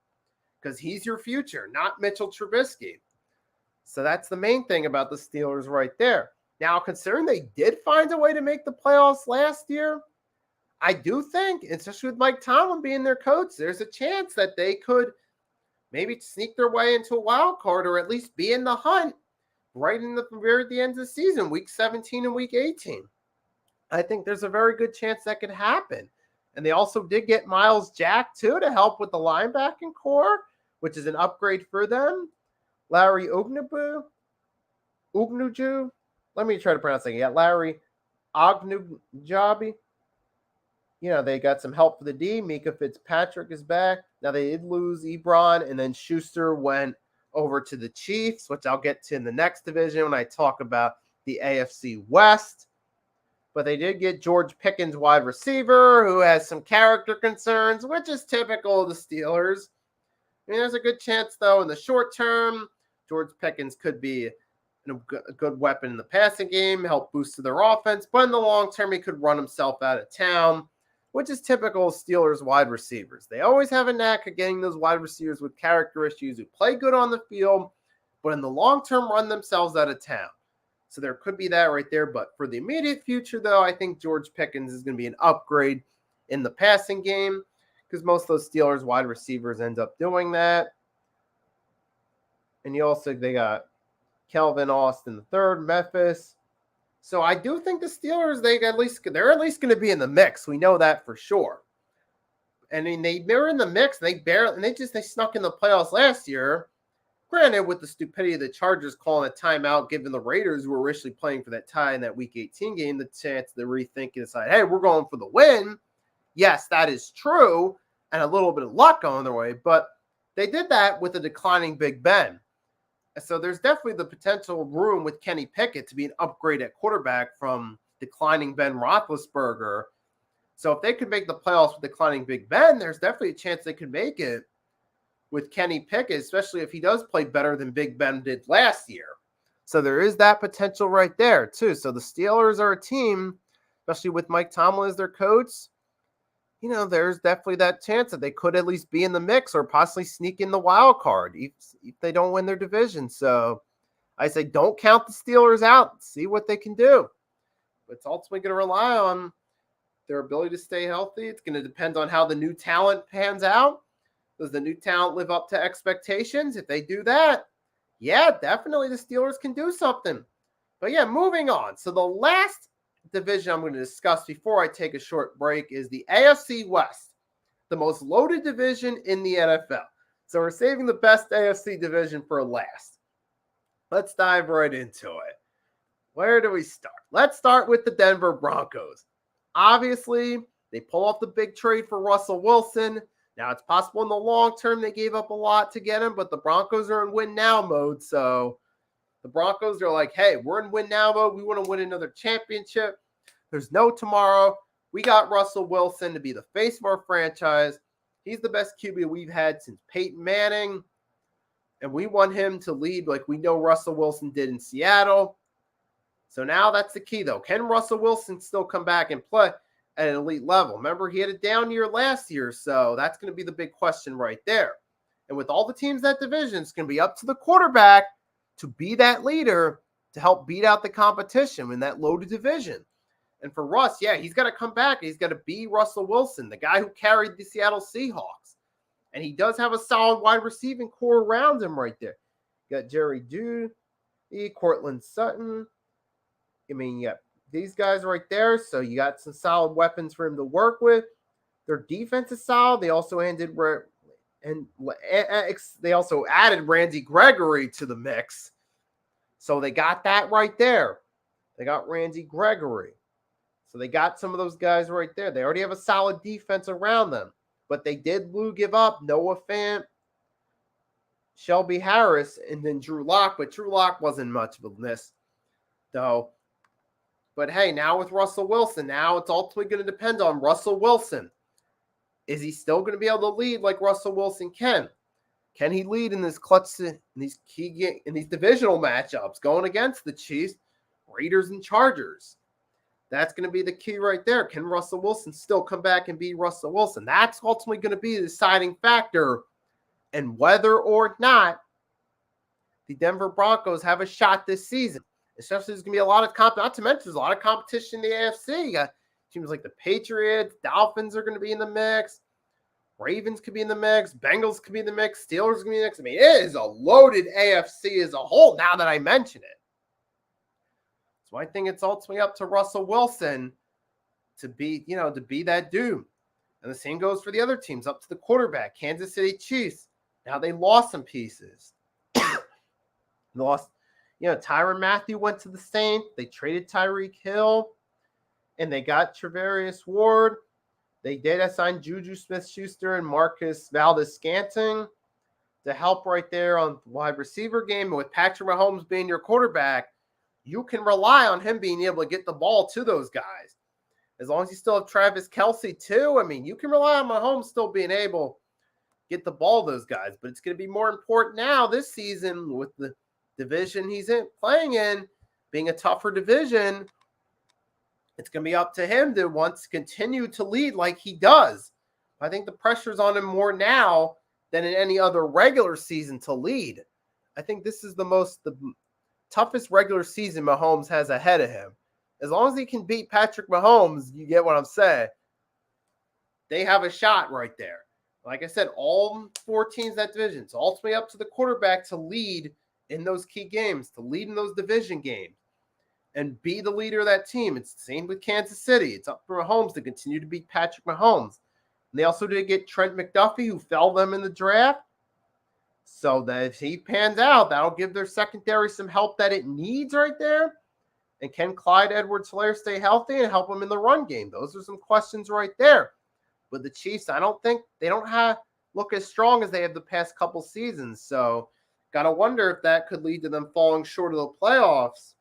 because he's your future, not Mitchell Trubisky. So that's the main thing about the Steelers right there. Now, considering they did find a way to make the playoffs last year, I do think, especially with Mike Tomlin being their coach, there's a chance that they could maybe sneak their way into a wild card or at least be in the hunt right at the end of the season, week 17 and week 18. I think there's a very good chance that could happen. And they also did get Miles Jack, too, to help with the linebacking core, which is an upgrade for them. Larry Ognuju. Let me try to pronounce it. Yeah, Larry Ognujabi. They got some help for the D. Mika Fitzpatrick is back. Now, they did lose Ebron, and then Schuster went over to the Chiefs, which I'll get to in the next division when I talk about the AFC West. But they did get George Pickens, wide receiver, who has some character concerns, which is typical of the Steelers. There's a good chance, though, in the short term, George Pickens could be a good weapon in the passing game, help boost their offense. But in the long term, he could run himself out of town, which is typical of Steelers wide receivers. They always have a knack of getting those wide receivers with character issues who play good on the field, but in the long term, run themselves out of town. So there could be that right there. But for the immediate future, though, I think George Pickens is going to be an upgrade in the passing game because most of those Steelers wide receivers end up doing that. And they got Kelvin Austin III, Memphis. So I do think the Steelers, they're at least going to be in the mix. We know that for sure. I mean, they were in the mix. They snuck in the playoffs last year. Granted, with the stupidity of the Chargers calling a timeout, giving the Raiders, who were originally playing for that tie in that Week 18 game, the chance to rethink and decide, hey, we're going for the win. Yes, that is true, and a little bit of luck going their way, but they did that with a declining Big Ben. So there's definitely the potential room with Kenny Pickett to be an upgrade at quarterback from declining Ben Roethlisberger. So if they could make the playoffs with declining Big Ben, there's definitely a chance they could make it with Kenny Pickett, especially if he does play better than Big Ben did last year. So there is that potential right there, too. So the Steelers are a team, especially with Mike Tomlin as their coach, there's definitely that chance that they could at least be in the mix or possibly sneak in the wild card if they don't win their division. So I say don't count the Steelers out. See what they can do. But it's ultimately going to rely on their ability to stay healthy. It's going to depend on how the new talent pans out. Does the new talent live up to expectations? If they do that, yeah, definitely the Steelers can do something. But yeah, moving on. So the last division I'm going to discuss before I take a short break is the AFC West, the most loaded division in the NFL. So we're saving the best AFC division for last. Let's dive right into it. Where do we start? Let's start with the Denver Broncos. Obviously, they pull off the big trade for Russell Wilson. Now, it's possible in the long term they gave up a lot to get him, but the Broncos are in win-now mode. So the Broncos are like, hey, we're in win-now mode. We want to win another championship. There's no tomorrow. We got Russell Wilson to be the face of our franchise. He's the best QB we've had since Peyton Manning. And we want him to lead like we know Russell Wilson did in Seattle. So now that's the key, though. Can Russell Wilson still come back and play at an elite level? Remember, he had a down year last year, so that's going to be the big question right there. And with all the teams in that division, it's going to be up to the quarterback to be that leader to help beat out the competition in that loaded division. And for Russ, yeah, he's got to come back. He's got to be Russell Wilson, the guy who carried the Seattle Seahawks. And he does have a solid wide receiving core around him right there. You got Jerry Jeudy, Cortland Sutton. I mean, yeah, these guys right there. So you got some solid weapons for him to work with. Their defense is solid. They also added Randy Gregory to the mix. So they got that right there. They got Randy Gregory. So they got some of those guys right there. They already have a solid defense around them. But they did give up Noah Fant, Shelby Harris, and then Drew Lock. But Drew Lock wasn't much of a miss, though. But hey, now with Russell Wilson, now it's ultimately going to depend on Russell Wilson. Is he still going to be able to lead like Russell Wilson can? Can he lead in this clutch, in these divisional matchups going against the Chiefs, Raiders, and Chargers? That's going to be the key right there. Can Russell Wilson still come back and be Russell Wilson? That's ultimately going to be the deciding factor. And whether or not the Denver Broncos have a shot this season. Especially there's going to be a lot of not to mention there's a lot of competition in the AFC. You got teams like the Patriots, Dolphins are going to be in the mix. Ravens could be in the mix. Bengals could be in the mix. Steelers could be in the mix. I mean, it is a loaded AFC as a whole now that I mention it. So I think it's ultimately up to Russell Wilson to be that dude. And the same goes for the other teams, up to the quarterback. Kansas City Chiefs, now they lost some pieces. Tyrann Mathieu went to the Saints. They traded Tyreek Hill, and they got Travarius Ward. They did assign Juju Smith-Schuster and Marcus Valdes-Scantling to help right there on the wide receiver game. And with Patrick Mahomes being your quarterback, you can rely on him being able to get the ball to those guys. As long as you still have Travis Kelce too, you can rely on Mahomes still being able to get the ball to those guys. But it's going to be more important now this season with the division he's playing in, being a tougher division. It's going to be up to him to once continue to lead like he does. I think the pressure's on him more now than in any other regular season to lead. I think this is the toughest regular season Mahomes has ahead of him. As long as he can beat Patrick Mahomes, you get what I'm saying. They have a shot right there. Like I said, all 4 teams in that division. It's ultimately up to the quarterback to lead in those key games, to lead in those division games, and be the leader of that team. It's the same with Kansas City. It's up for Mahomes to continue to beat Patrick Mahomes. And they also did get Trent McDuffie, who fell them in the draft. So that if he pans out, that'll give their secondary some help that it needs right there. And can Clyde Edwards-Helaire stay healthy and help them in the run game? Those are some questions right there. But the Chiefs, I don't think they look as strong as they have the past couple seasons. So got to wonder if that could lead to them falling short of the playoffs.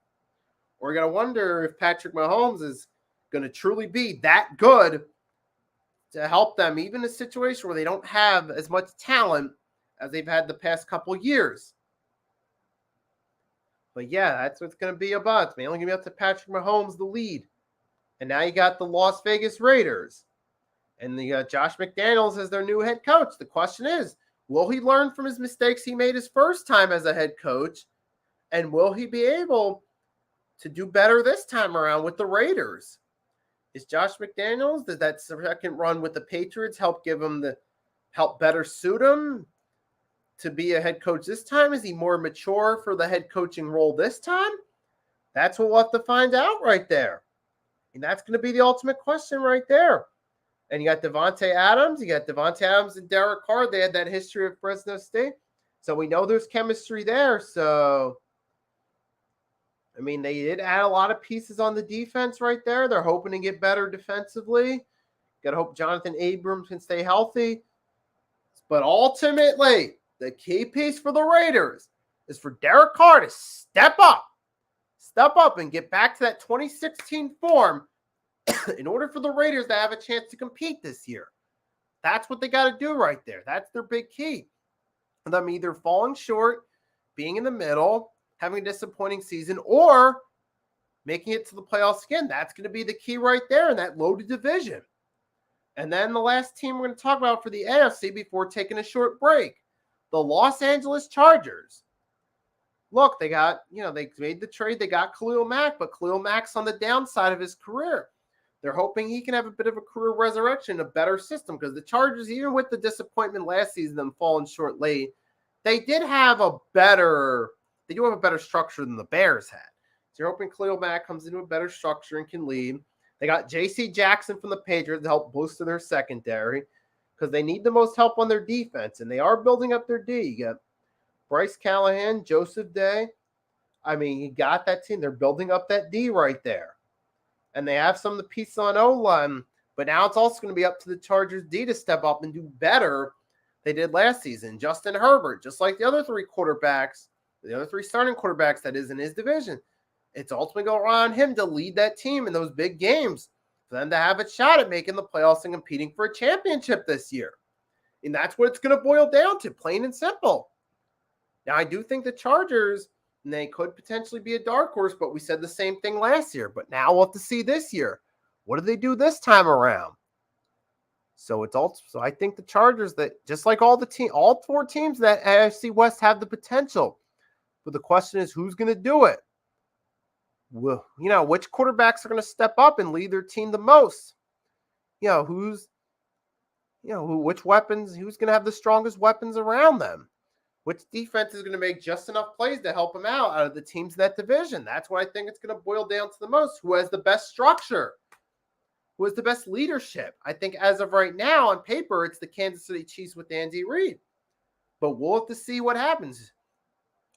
Or got to wonder if Patrick Mahomes is going to truly be that good to help them, even in a situation where they don't have as much talent as they've had the past couple years. But yeah, that's what it's going to be about. It's mainly going to be up to Patrick Mahomes, the lead. And now you got the Las Vegas Raiders. And the Josh McDaniels as their new head coach. The question is, will he learn from his mistakes he made his first time as a head coach? And will he be able to do better this time around with the Raiders? Is Josh McDaniels, did that second run with the Patriots help better suit him to be a head coach this time? Is he more mature for the head coaching role this time? That's what we'll have to find out right there. And that's going to be the ultimate question right there. And you got Devontae Adams. And Derek Carr. They had that history of Fresno State. So we know there's chemistry there. So, they did add a lot of pieces on the defense right there. They're hoping to get better defensively. Got to hope Jonathan Abrams can stay healthy. But ultimately, the key piece for the Raiders is for Derek Carr to step up and get back to that 2016 form in order for the Raiders to have a chance to compete this year. That's what they got to do right there. That's their big key. Them either falling short, being in the middle, having a disappointing season, or making it to the playoffs again. That's going to be the key right there in that loaded division. And then the last team we're going to talk about for the AFC before taking a short break, the Los Angeles Chargers. Look, they made the trade. They got Khalil Mack, but Khalil Mack's on the downside of his career. They're hoping he can have a bit of a career resurrection, a better system, because the Chargers, even with the disappointment last season, them falling short late, they do have a better structure than the Bears had. So you're hoping Khalil Mack comes into a better structure and can lead. They got J.C. Jackson from the Patriots to help boost their secondary because they need the most help on their defense, and they are building up their D. You got Bryce Callahan, Joseph Day. You got that team. They're building up that D right there. And they have some of the pieces on O-line, but now it's also going to be up to the Chargers D to step up and do better they did last season. Justin Herbert, just like the other 3 starting quarterbacks that is in his division. It's ultimately going around him to lead that team in those big games for them to have a shot at making the playoffs and competing for a championship this year. And that's what it's going to boil down to, plain and simple. Now, I do think the Chargers, they could potentially be a dark horse, but we said the same thing last year. But now we'll have to see this year. What do they do this time around? So I think the Chargers, that just like all 4 teams that AFC West have the potential. But the question is, who's going to do it? Well, which quarterbacks are going to step up and lead their team the most? Which weapons, who's going to have the strongest weapons around them? Which defense is going to make just enough plays to help them out of the teams in that division? That's what I think it's going to boil down to the most. Who has the best structure? who has the best leadership. I think as of right now, on paper, it's the Kansas City Chiefs with Andy Reid. But we'll have to see what happens.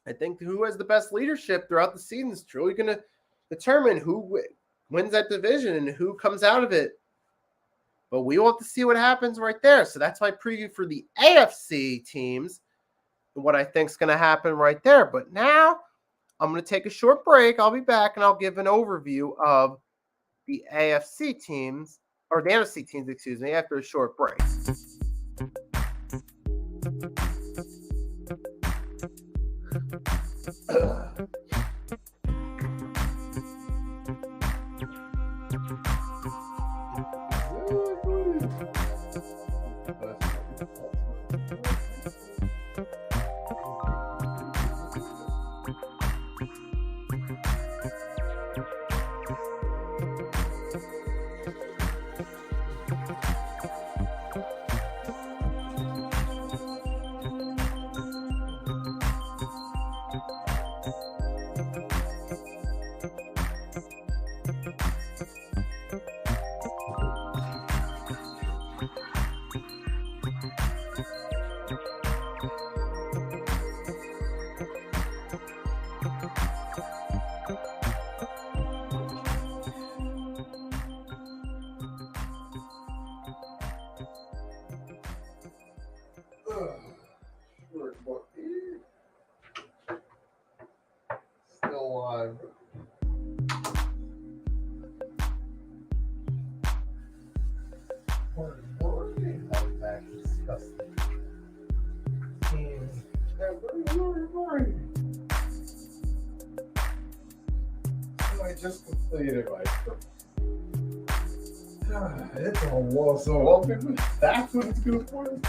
I think who has the best leadership throughout the season is truly going to determine who wins that division and who comes out of it. But we will have to see what happens right there. So that's my preview for the AFC teams and what I think is going to happen right there. But now I'm going to take a short break. I'll be back and I'll give an overview of the AFC teams, or the NFC teams, excuse me, after a short break. Still alive. Disgusting. I just completed my first. It's almost so open. That's what it's good for.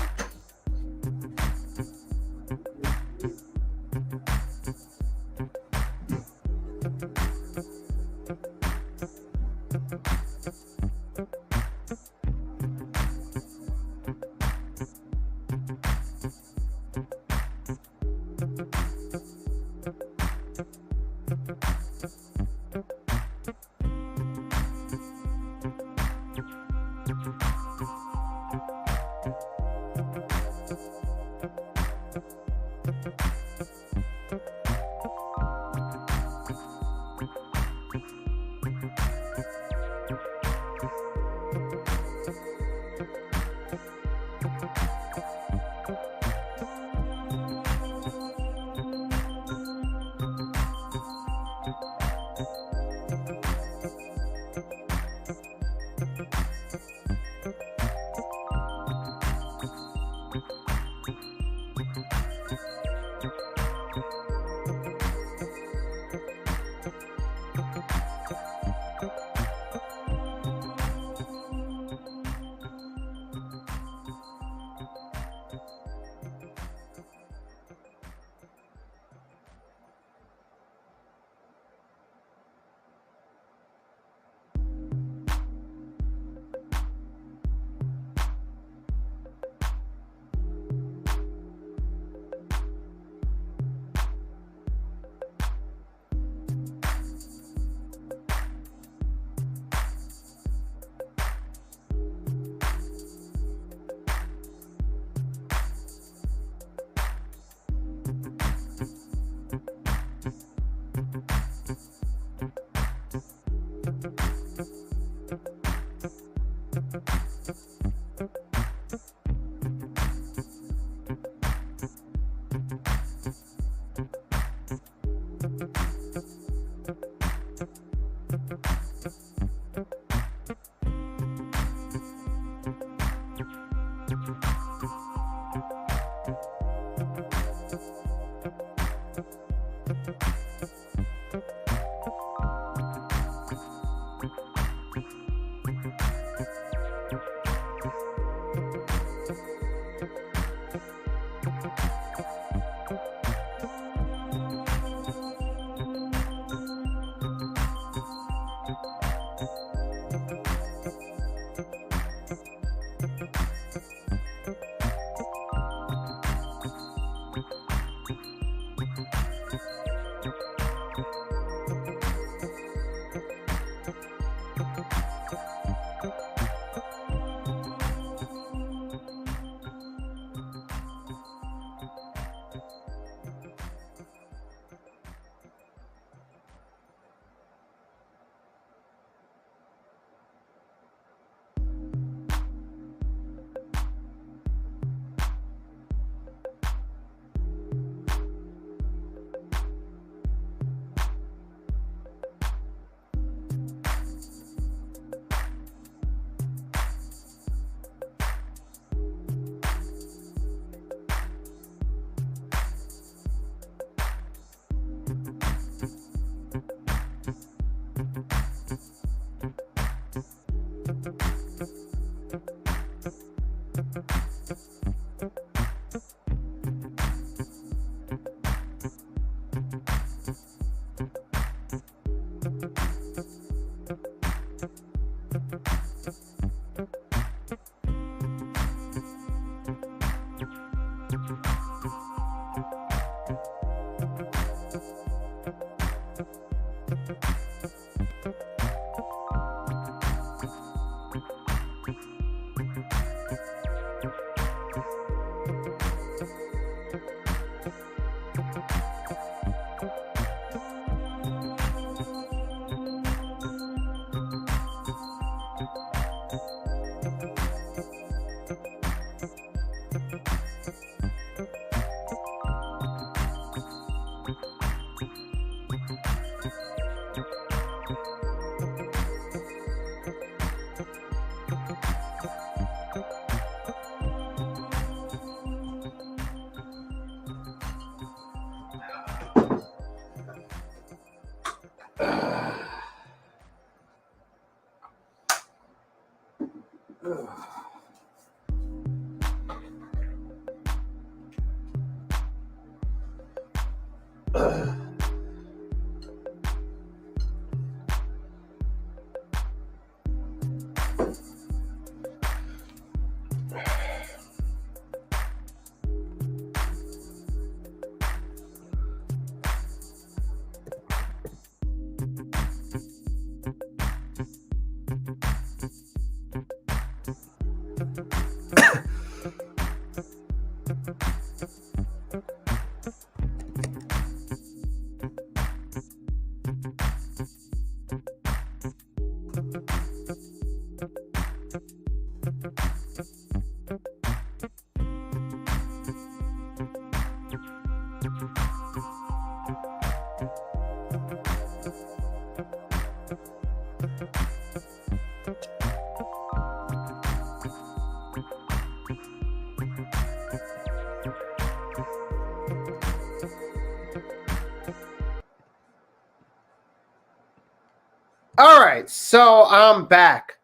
All right, so I'm back.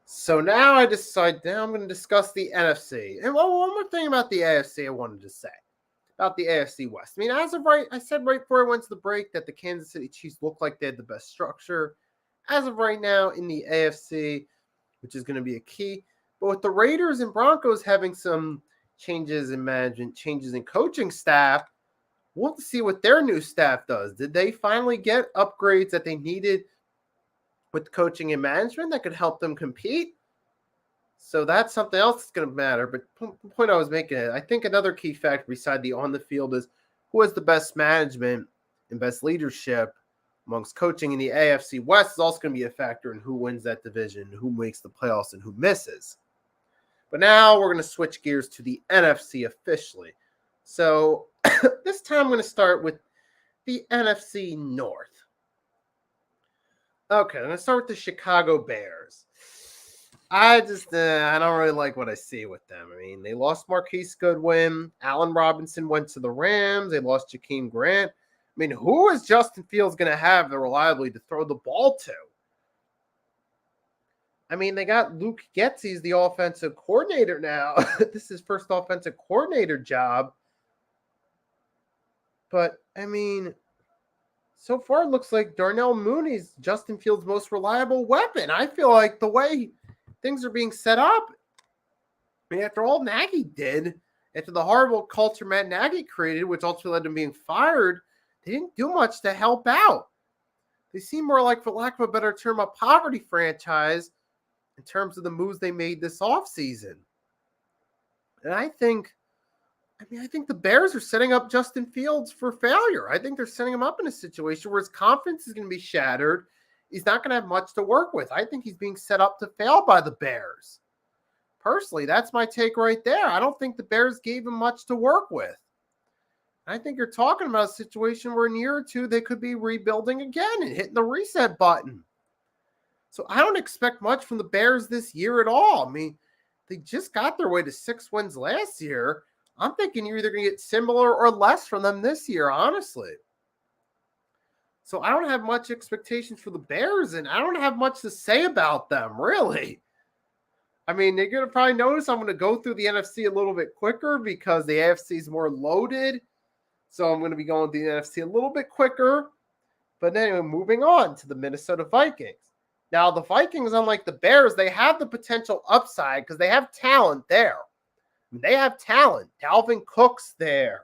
So now I'm going to discuss the NFC. And one more thing about the AFC I wanted to say about the AFC West. I mean, as of right, I said right before I went to the break that the Kansas City Chiefs looked like they had the best structure. As of right now in the AFC, which is going to be a key. But with the Raiders and Broncos having some changes in management, changes in coaching staff, we'll have to see what their new staff does. Did they finally get upgrades that they needed with coaching and management that could help them compete? So that's something else that's going to matter. But the point I was making, I think another key factor beside the on the field is who has the best management and best leadership amongst coaching in the AFC West is also going to be a factor in who wins that division, who makes the playoffs, and who misses. But now we're going to switch gears to the NFC officially. So this time I'm going to start with the NFC North. Okay, I'm going to start with the Chicago Bears. I don't really like what I see with them. I mean, they lost Marquise Goodwin. Allen Robinson went to the Rams. They lost Jakeem Grant. I mean, who is Justin Fields going to have the reliably to throw the ball to? I mean, they got Luke Getsy's the offensive coordinator now. This is his first offensive coordinator job. But, I mean, so far it looks like Darnell Mooney's Justin Fields' most reliable weapon. I feel like the way things are being set up, I mean, after all Nagy did, after the horrible culture Matt Nagy created, which ultimately led to him being fired, they didn't do much to help out. They seem more like, for lack of a better term, a poverty franchise in terms of the moves they made this offseason. And I think the Bears are setting up Justin Fields for failure. I think they're setting him up in a situation where his confidence is going to be shattered. He's not going to have much to work with. I think he's being set up to fail by the Bears. Personally, that's my take right there. I don't think the Bears gave him much to work with. I think you're talking about a situation where in a year or two they could be rebuilding again and hitting the reset button. So I don't expect much from the Bears this year at all. I mean, they just got their way to 6 wins last year. I'm thinking you're either going to get similar or less from them this year, honestly. So I don't have much expectations for the Bears, and I don't have much to say about them, really. I mean, you're going to probably notice I'm going to go through the NFC a little bit quicker because the AFC is more loaded. So I'm going to be going through the NFC a little bit quicker. But anyway, moving on to the Minnesota Vikings. Now, the Vikings, unlike the Bears, they have the potential upside because they have talent there. I mean, they have talent. Dalvin Cook's there.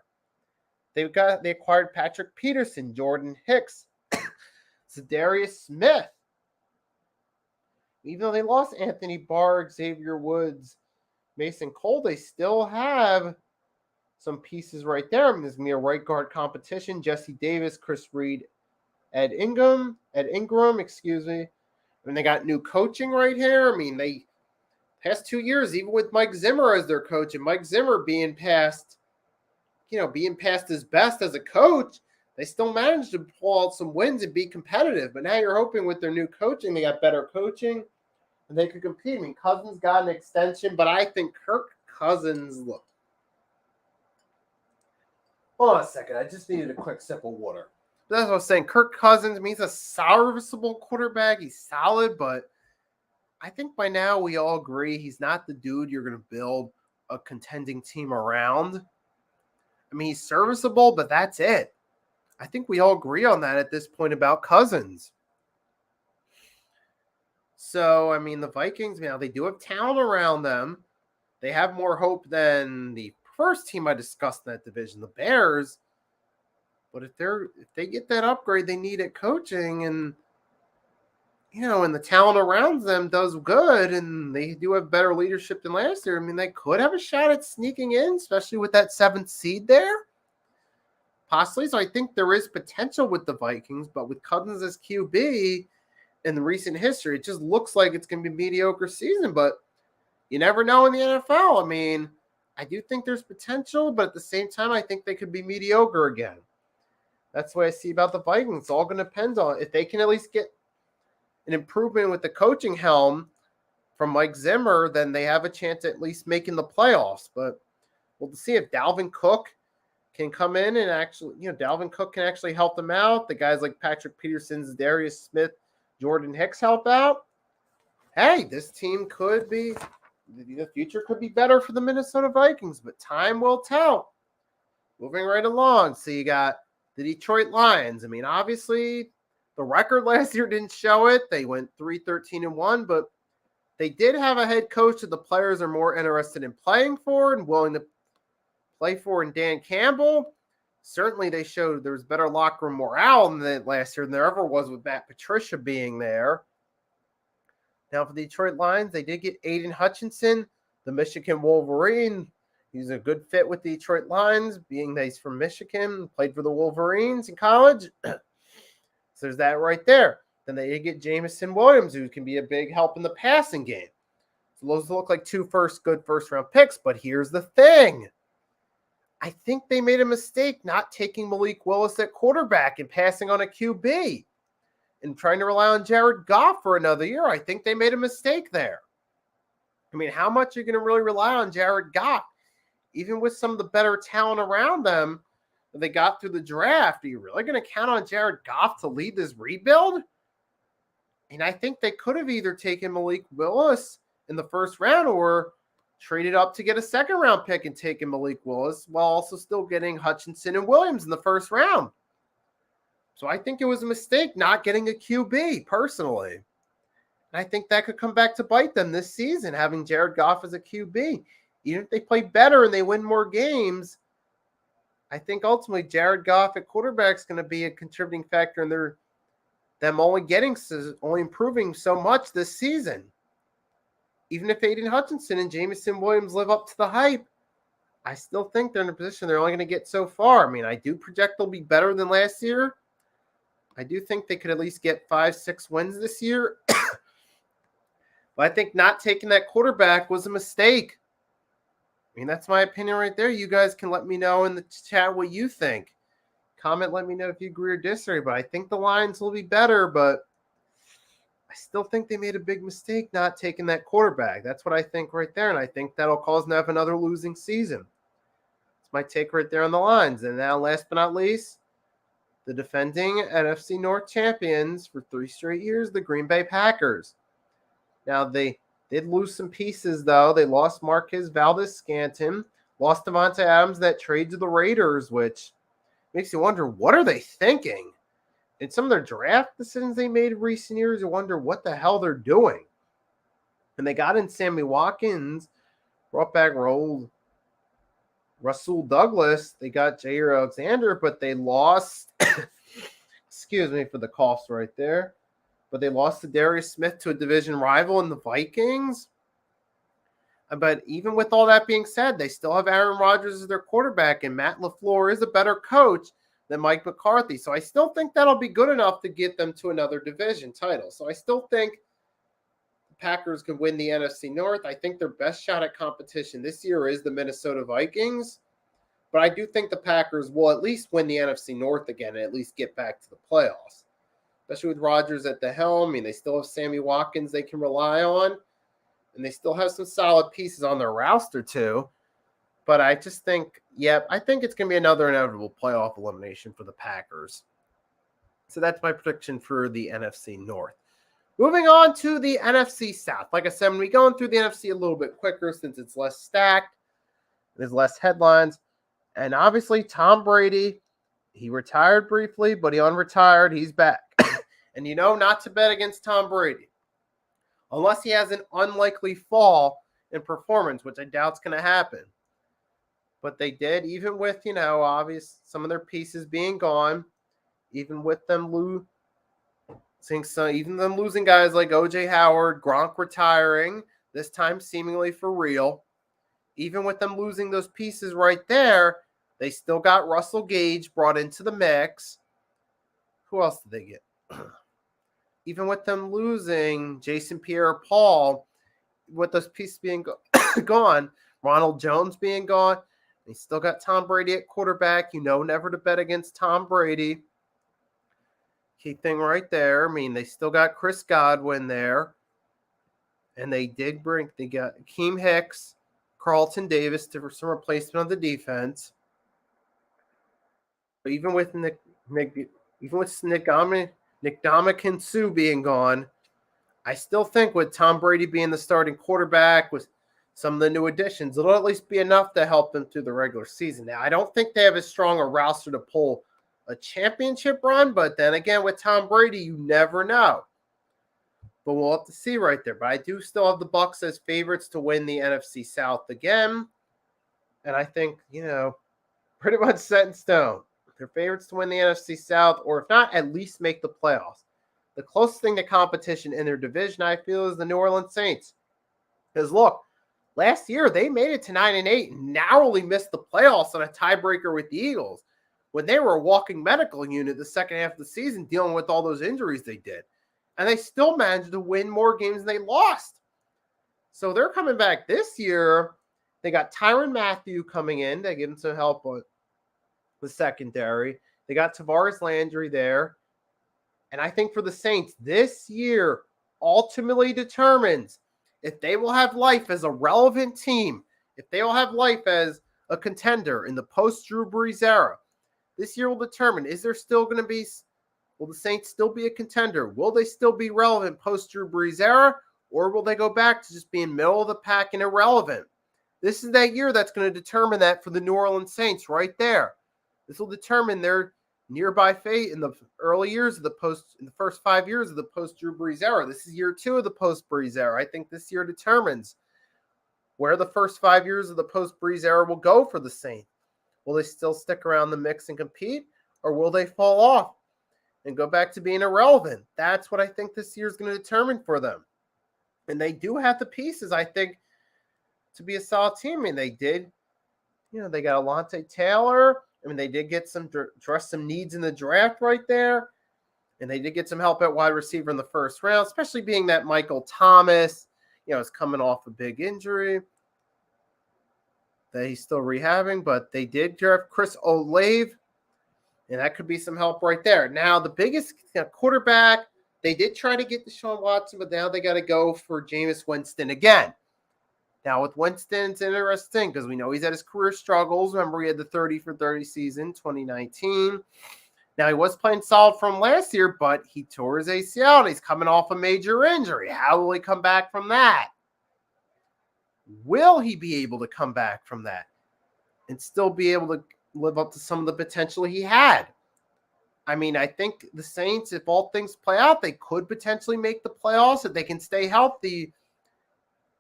They acquired Patrick Peterson, Jordan Hicks, Zadarius Smith. Even though they lost Anthony Barr, Xavier Woods, Mason Cole, they still have some pieces right there. I mean, there's going to be a right guard competition. Jesse Davis, Chris Reed, Ed Ingram, excuse me. I mean, they got new coaching right here. I mean, they past 2 years, even with Mike Zimmer as their coach, and Mike Zimmer being past his best as a coach, they still managed to pull out some wins and be competitive. But now you're hoping with their new coaching, they got better coaching, and they could compete. I mean, Cousins got an extension, but I think Kirk Cousins, look. Hold on a second. I just needed a quick sip of water. That's what I was saying. Kirk Cousins, I mean, he's a serviceable quarterback. He's solid, but I think by now we all agree he's not the dude you're going to build a contending team around. I mean, he's serviceable, but that's it. I think we all agree on that at this point about Cousins. So, I mean, the Vikings, now they do have talent around them. They have more hope than the first team I discussed in that division, the Bears. But if they get that upgrade they need at coaching, and and the talent around them does good, and they do have better leadership than last year, I mean, they could have a shot at sneaking in, especially with that 7th seed there. Possibly. So I think there is potential with the Vikings, but with Cousins as QB in the recent history, it just looks like it's going to be a mediocre season, but you never know in the NFL. I mean, I do think there's potential, but at the same time, I think they could be mediocre again. That's what I see about the Vikings. It's all going to depend on if they can at least get an improvement with the coaching helm from Mike Zimmer, then they have a chance at least making the playoffs. But we'll see if Dalvin Cook can come in and actually, Dalvin Cook can actually help them out. The guys like Patrick Peterson, Darius Smith, Jordan Hicks help out. Hey, this team could be, the future could be better for the Minnesota Vikings, but time will tell. Moving right along. So you got the Detroit Lions. I mean, obviously, the record last year didn't show it. They went 3-13-1, but they did have a head coach that the players are more interested in playing for and willing to play for in Dan Campbell. Certainly, they showed there was better locker room morale than last year than there ever was with Matt Patricia being there. Now, for the Detroit Lions, they did get Aiden Hutchinson, the Michigan Wolverine. He's a good fit with the Detroit Lions, being that he's from Michigan, played for the Wolverines in college. So there's that right there. Then they did get Jamison Williams, who can be a big help in the passing game. So those look like two good first-round picks, but here's the thing. I think they made a mistake not taking Malik Willis at quarterback and passing on a QB and trying to rely on Jared Goff for another year. I think they made a mistake there. I mean, how much are you going to really rely on Jared Goff? Even with some of the better talent around them that they got through the draft, are you really going to count on Jared Goff to lead this rebuild? And I think they could have either taken Malik Willis in the first round or traded up to get a second-round pick and taken Malik Willis while also still getting Hutchinson and Williams in the first round. So I think it was a mistake not getting a QB, personally. And I think that could come back to bite them this season, having Jared Goff as a QB. Even if they play better and they win more games, I think ultimately Jared Goff at quarterback is going to be a contributing factor in them only improving so much this season. Even if Aiden Hutchinson and Jamison Williams live up to the hype, I still think they're in a position they're only going to get so far. I mean, I do project they'll be better than last year. I do think they could at least get 5-6 wins this year. But I think not taking that quarterback was a mistake. I mean, that's my opinion right there. You guys can let me know in the chat what you think. Comment, let me know if you agree or disagree. But I think the Lions will be better, but I still think they made a big mistake not taking that quarterback. That's what I think right there, and I think that'll cause them to have another losing season. That's my take right there on the Lions. And now, last but not least, the defending NFC North champions for 3 straight years, the Green Bay Packers. Now, they did lose some pieces, though. They lost Marquez Valdes-Scantling, lost Devontae Adams, that trade to the Raiders, which makes you wonder, what are they thinking? In some of their draft decisions they made in recent years, you wonder what the hell they're doing. And they got in Sammy Watkins, brought back Rasul Douglas. They got Jair Alexander, but they lost, excuse me for the coughs right there, but they lost to Darius Smith to a division rival in the Vikings. But even with all that being said, they still have Aaron Rodgers as their quarterback, and Matt LaFleur is a better coach than Mike McCarthy. So I still think that'll be good enough to get them to another division title. So I still think the Packers could win the NFC North. I think their best shot at competition this year is the Minnesota Vikings. But I do think the Packers will at least win the NFC North again and at least get back to the playoffs. Especially with Rodgers at the helm. I mean, they still have Sammy Watkins they can rely on. And they still have some solid pieces on their roster, too. But I just think, I think it's going to be another inevitable playoff elimination for the Packers. So that's my prediction for the NFC North. Moving on to the NFC South. Like I said, I'm going to be going through the NFC a little bit quicker since it's less stacked. There's less headlines. And obviously, Tom Brady, he retired briefly, but he unretired. He's back. And not to bet against Tom Brady. Unless he has an unlikely fall in performance, which I doubt is going to happen. But they did, even with, obvious some of their pieces being gone, even with them losing guys like O.J. Howard, Gronk retiring, this time seemingly for real. Even with them losing those pieces right there, they still got Russell Gage brought into the mix. Who else did they get? Even with them losing Jason Pierre-Paul, with those pieces being gone, Ronald Jones being gone, they still got Tom Brady at quarterback. Never to bet against Tom Brady. Key thing right there. I mean, they still got Chris Godwin there. And they got Akeem Hicks, Carlton Davis for some replacement on the defense. But even with Nick Ndamukong Suh being gone, I still think with Tom Brady being the starting quarterback with some of the new additions, it'll at least be enough to help them through the regular season. Now, I don't think they have as strong a roster to pull a championship run, but then again, with Tom Brady, you never know. But we'll have to see right there. But I do still have the Bucs as favorites to win the NFC South again. And I think, pretty much set in stone. They're favorites to win the NFC South, or if not, at least make the playoffs. The closest thing to competition in their division, I feel, is the New Orleans Saints. Because look, last year they made it to 9-8 and narrowly missed the playoffs on a tiebreaker with the Eagles when they were a walking medical unit the second half of the season dealing with all those injuries they did. And they still managed to win more games than they lost. So they're coming back this year. They got Tyrann Mathieu coming in. They give him some help on the secondary. They got Tavares Landry there. And I think for the Saints, this year ultimately determines if they will have life as a relevant team, if they will have life as a contender in the post-Drew Brees era. This year will determine, will the Saints still be a contender? Will they still be relevant post-Drew Brees era? Or will they go back to just being middle of the pack and irrelevant? This is that year that's going to determine that for the New Orleans Saints right there. This will determine their nearby fate in the early years of in the first 5 years of the post-Drew Brees era. This is year 2 of the post-Brees era. I think this year determines where the first 5 years of the post-Brees era will go for the Saints. Will they still stick around the mix and compete, or will they fall off and go back to being irrelevant? That's what I think this year is going to determine for them. And they do have the pieces, I think, to be a solid team. I mean, they did, they got Alontae Taylor. I mean, they did get address some needs in the draft right there. And they did get some help at wide receiver in the first round, especially being that Michael Thomas, is coming off a big injury that he's still rehabbing. But they did draft Chris Olave, and that could be some help right there. Now, the biggest quarterback, they did try to get Deshaun Watson, but now they got to go for Jameis Winston again. Now, with Winston, it's interesting because we know he's had his career struggles. Remember, he had the 30 for 30 season, 2019. Now, he was playing solid from last year, but he tore his ACL, and he's coming off a major injury. How will he come back from that? Will he be able to come back from that and still be able to live up to some of the potential he had? I mean, I think the Saints, if all things play out, they could potentially make the playoffs if they can stay healthy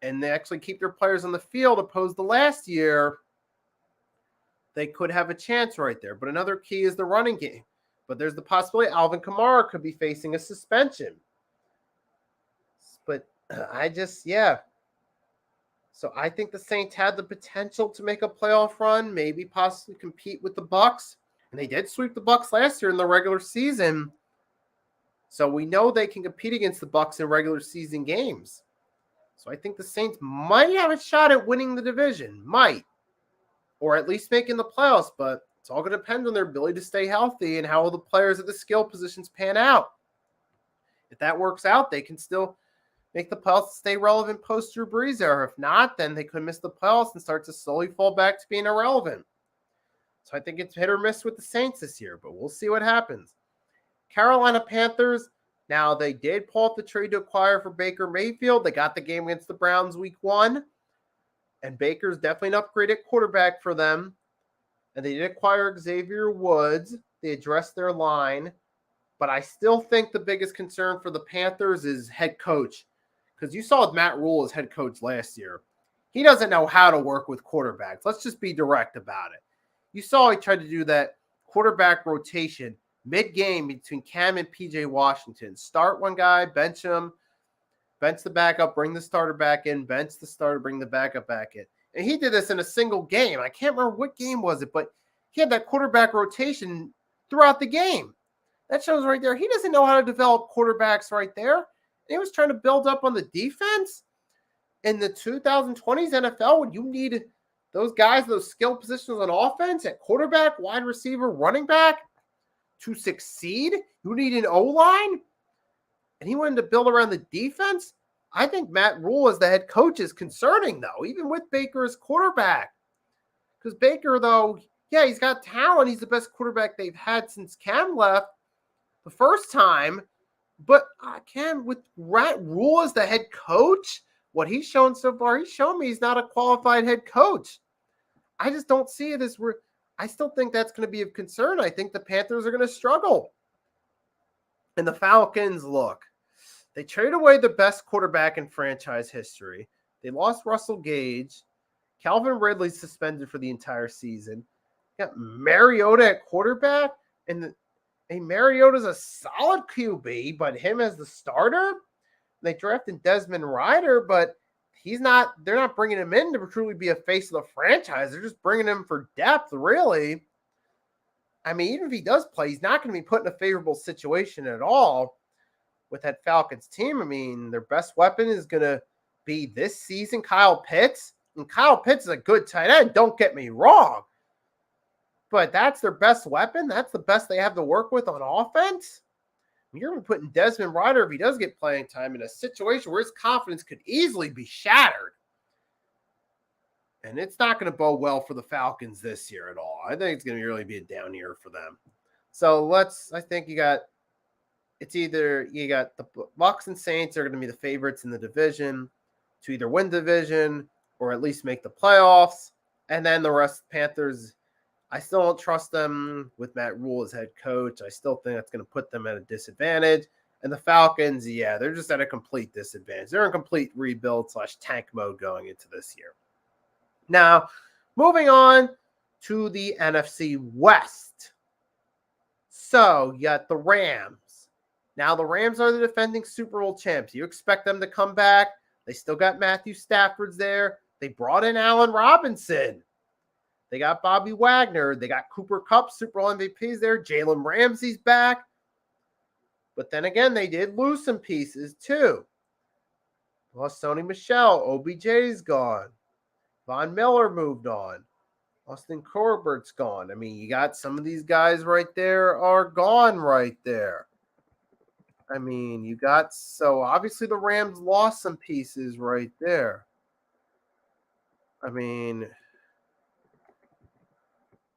and they actually keep their players on the field opposed to last year. They could have a chance right there. But another key is the running game. But there's the possibility Alvin Kamara could be facing a suspension. But So I think the Saints had the potential to make a playoff run, maybe possibly compete with the Bucs. And they did sweep the Bucs last year in the regular season. So we know they can compete against the Bucs in regular season games. So I think the Saints might have a shot at winning the division. Might. or at least making the playoffs, but it's all going to depend on their ability to stay healthy and how the players at the skill positions pan out. If that works out, they can still make the playoffs, stay relevant post Drew Brees era. If not, then they could miss the playoffs and start to slowly fall back to being irrelevant. So I think it's hit or miss with the Saints this year, but we'll see what happens. Carolina Panthers, now they did pull off the trade to acquire for Baker Mayfield. They got the game against the Browns week 1, and Baker's definitely an upgrade at quarterback for them. And they did acquire Xavier Woods. They addressed their line. But I still think the biggest concern for the Panthers is head coach. Because you saw Matt Rule as head coach last year. He doesn't know how to work with quarterbacks. Let's just be direct about it. You saw he tried to do that quarterback rotation mid-game between Cam and PJ Washington. Start one guy, bench him, bench the backup, bring the starter back in, bench the starter, bring the backup back in. And he did this in a single game. I can't remember what game was it, but he had that quarterback rotation throughout the game. That shows right there. He doesn't know how to develop quarterbacks right there. And he was trying to build up on the defense. In the 2020s NFL, when you need those guys, those skill positions on offense at quarterback, wide receiver, running back to succeed, you need an O-line. And he wanted to build around the defense. I think Matt Rule as the head coach is concerning, though, even with Baker as quarterback. Because Baker, though, yeah, he's got talent. He's the best quarterback they've had since Cam left the first time. But Cam, with Matt Rule as the head coach, what he's shown so far, he's shown me he's not a qualified head coach. I just don't see it as I still think that's going to be of concern. I think the Panthers are going to struggle. And the Falcons, look, they traded away the best quarterback in franchise history. They lost Russell Gage. Calvin Ridley's suspended for the entire season. Got Mariota at quarterback. And Mariota's a solid QB, but him as the starter? They drafted Desmond Ridder, but they're not bringing him in to truly be a face of the franchise. They're just bringing him for depth, really. I mean, even if he does play, he's not going to be put in a favorable situation at all with that Falcons team. I mean, their best weapon is going to be this season Kyle Pitts. And Kyle Pitts is a good tight end, don't get me wrong. But that's their best weapon. That's the best they have to work with on offense. You're going to be putting Desmond Ridder, if he does get playing time, in a situation where his confidence could easily be shattered. And it's not going to bode well for the Falcons this year at all. I think it's going to really be a down year for them. So I think you got the Bucs and Saints are going to be the favorites in the division to either win division or at least make the playoffs. And then the rest, Panthers, I still don't trust them with Matt Rule as head coach. I still think that's going to put them at a disadvantage. And the Falcons, yeah, they're just at a complete disadvantage. They're in complete rebuild / tank mode going into this year. Now, moving on to the NFC West. So, you got the Rams. Now, the Rams are the defending Super Bowl champs. You expect them to come back. They still got Matthew Stafford's there. They brought in Allen Robinson. They got Bobby Wagner. They got Cooper Kupp, Super Bowl MVPs there. Jalen Ramsey's back. But then again, they did lose some pieces too. Lost Sony Michel. OBJ's gone. Von Miller moved on. Austin Corbert's gone. I mean, you got some of these guys right there are gone right there. I mean, so obviously the Rams lost some pieces right there. I mean,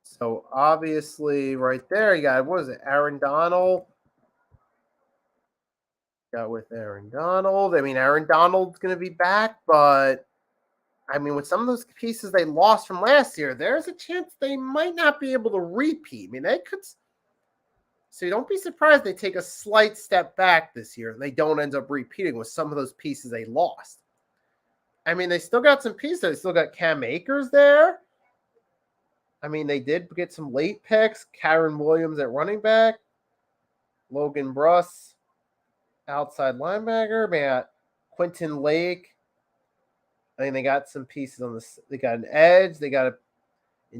so obviously right there you got, what is it, Aaron Donald? Got with Aaron Donald. I mean, Aaron Donald's going to be back, but I mean, with some of those pieces they lost from last year, there's a chance they might not be able to repeat. I mean, they could. So don't be surprised they take a slight step back this year and they don't end up repeating with some of those pieces they lost. I mean, they still got some pieces. They still got Cam Akers there. I mean, they did get some late picks. Kyron Williams at running back. Logan Bruss, outside linebacker. They got Quentin Lake. I think they got some pieces on this. They got an edge. They got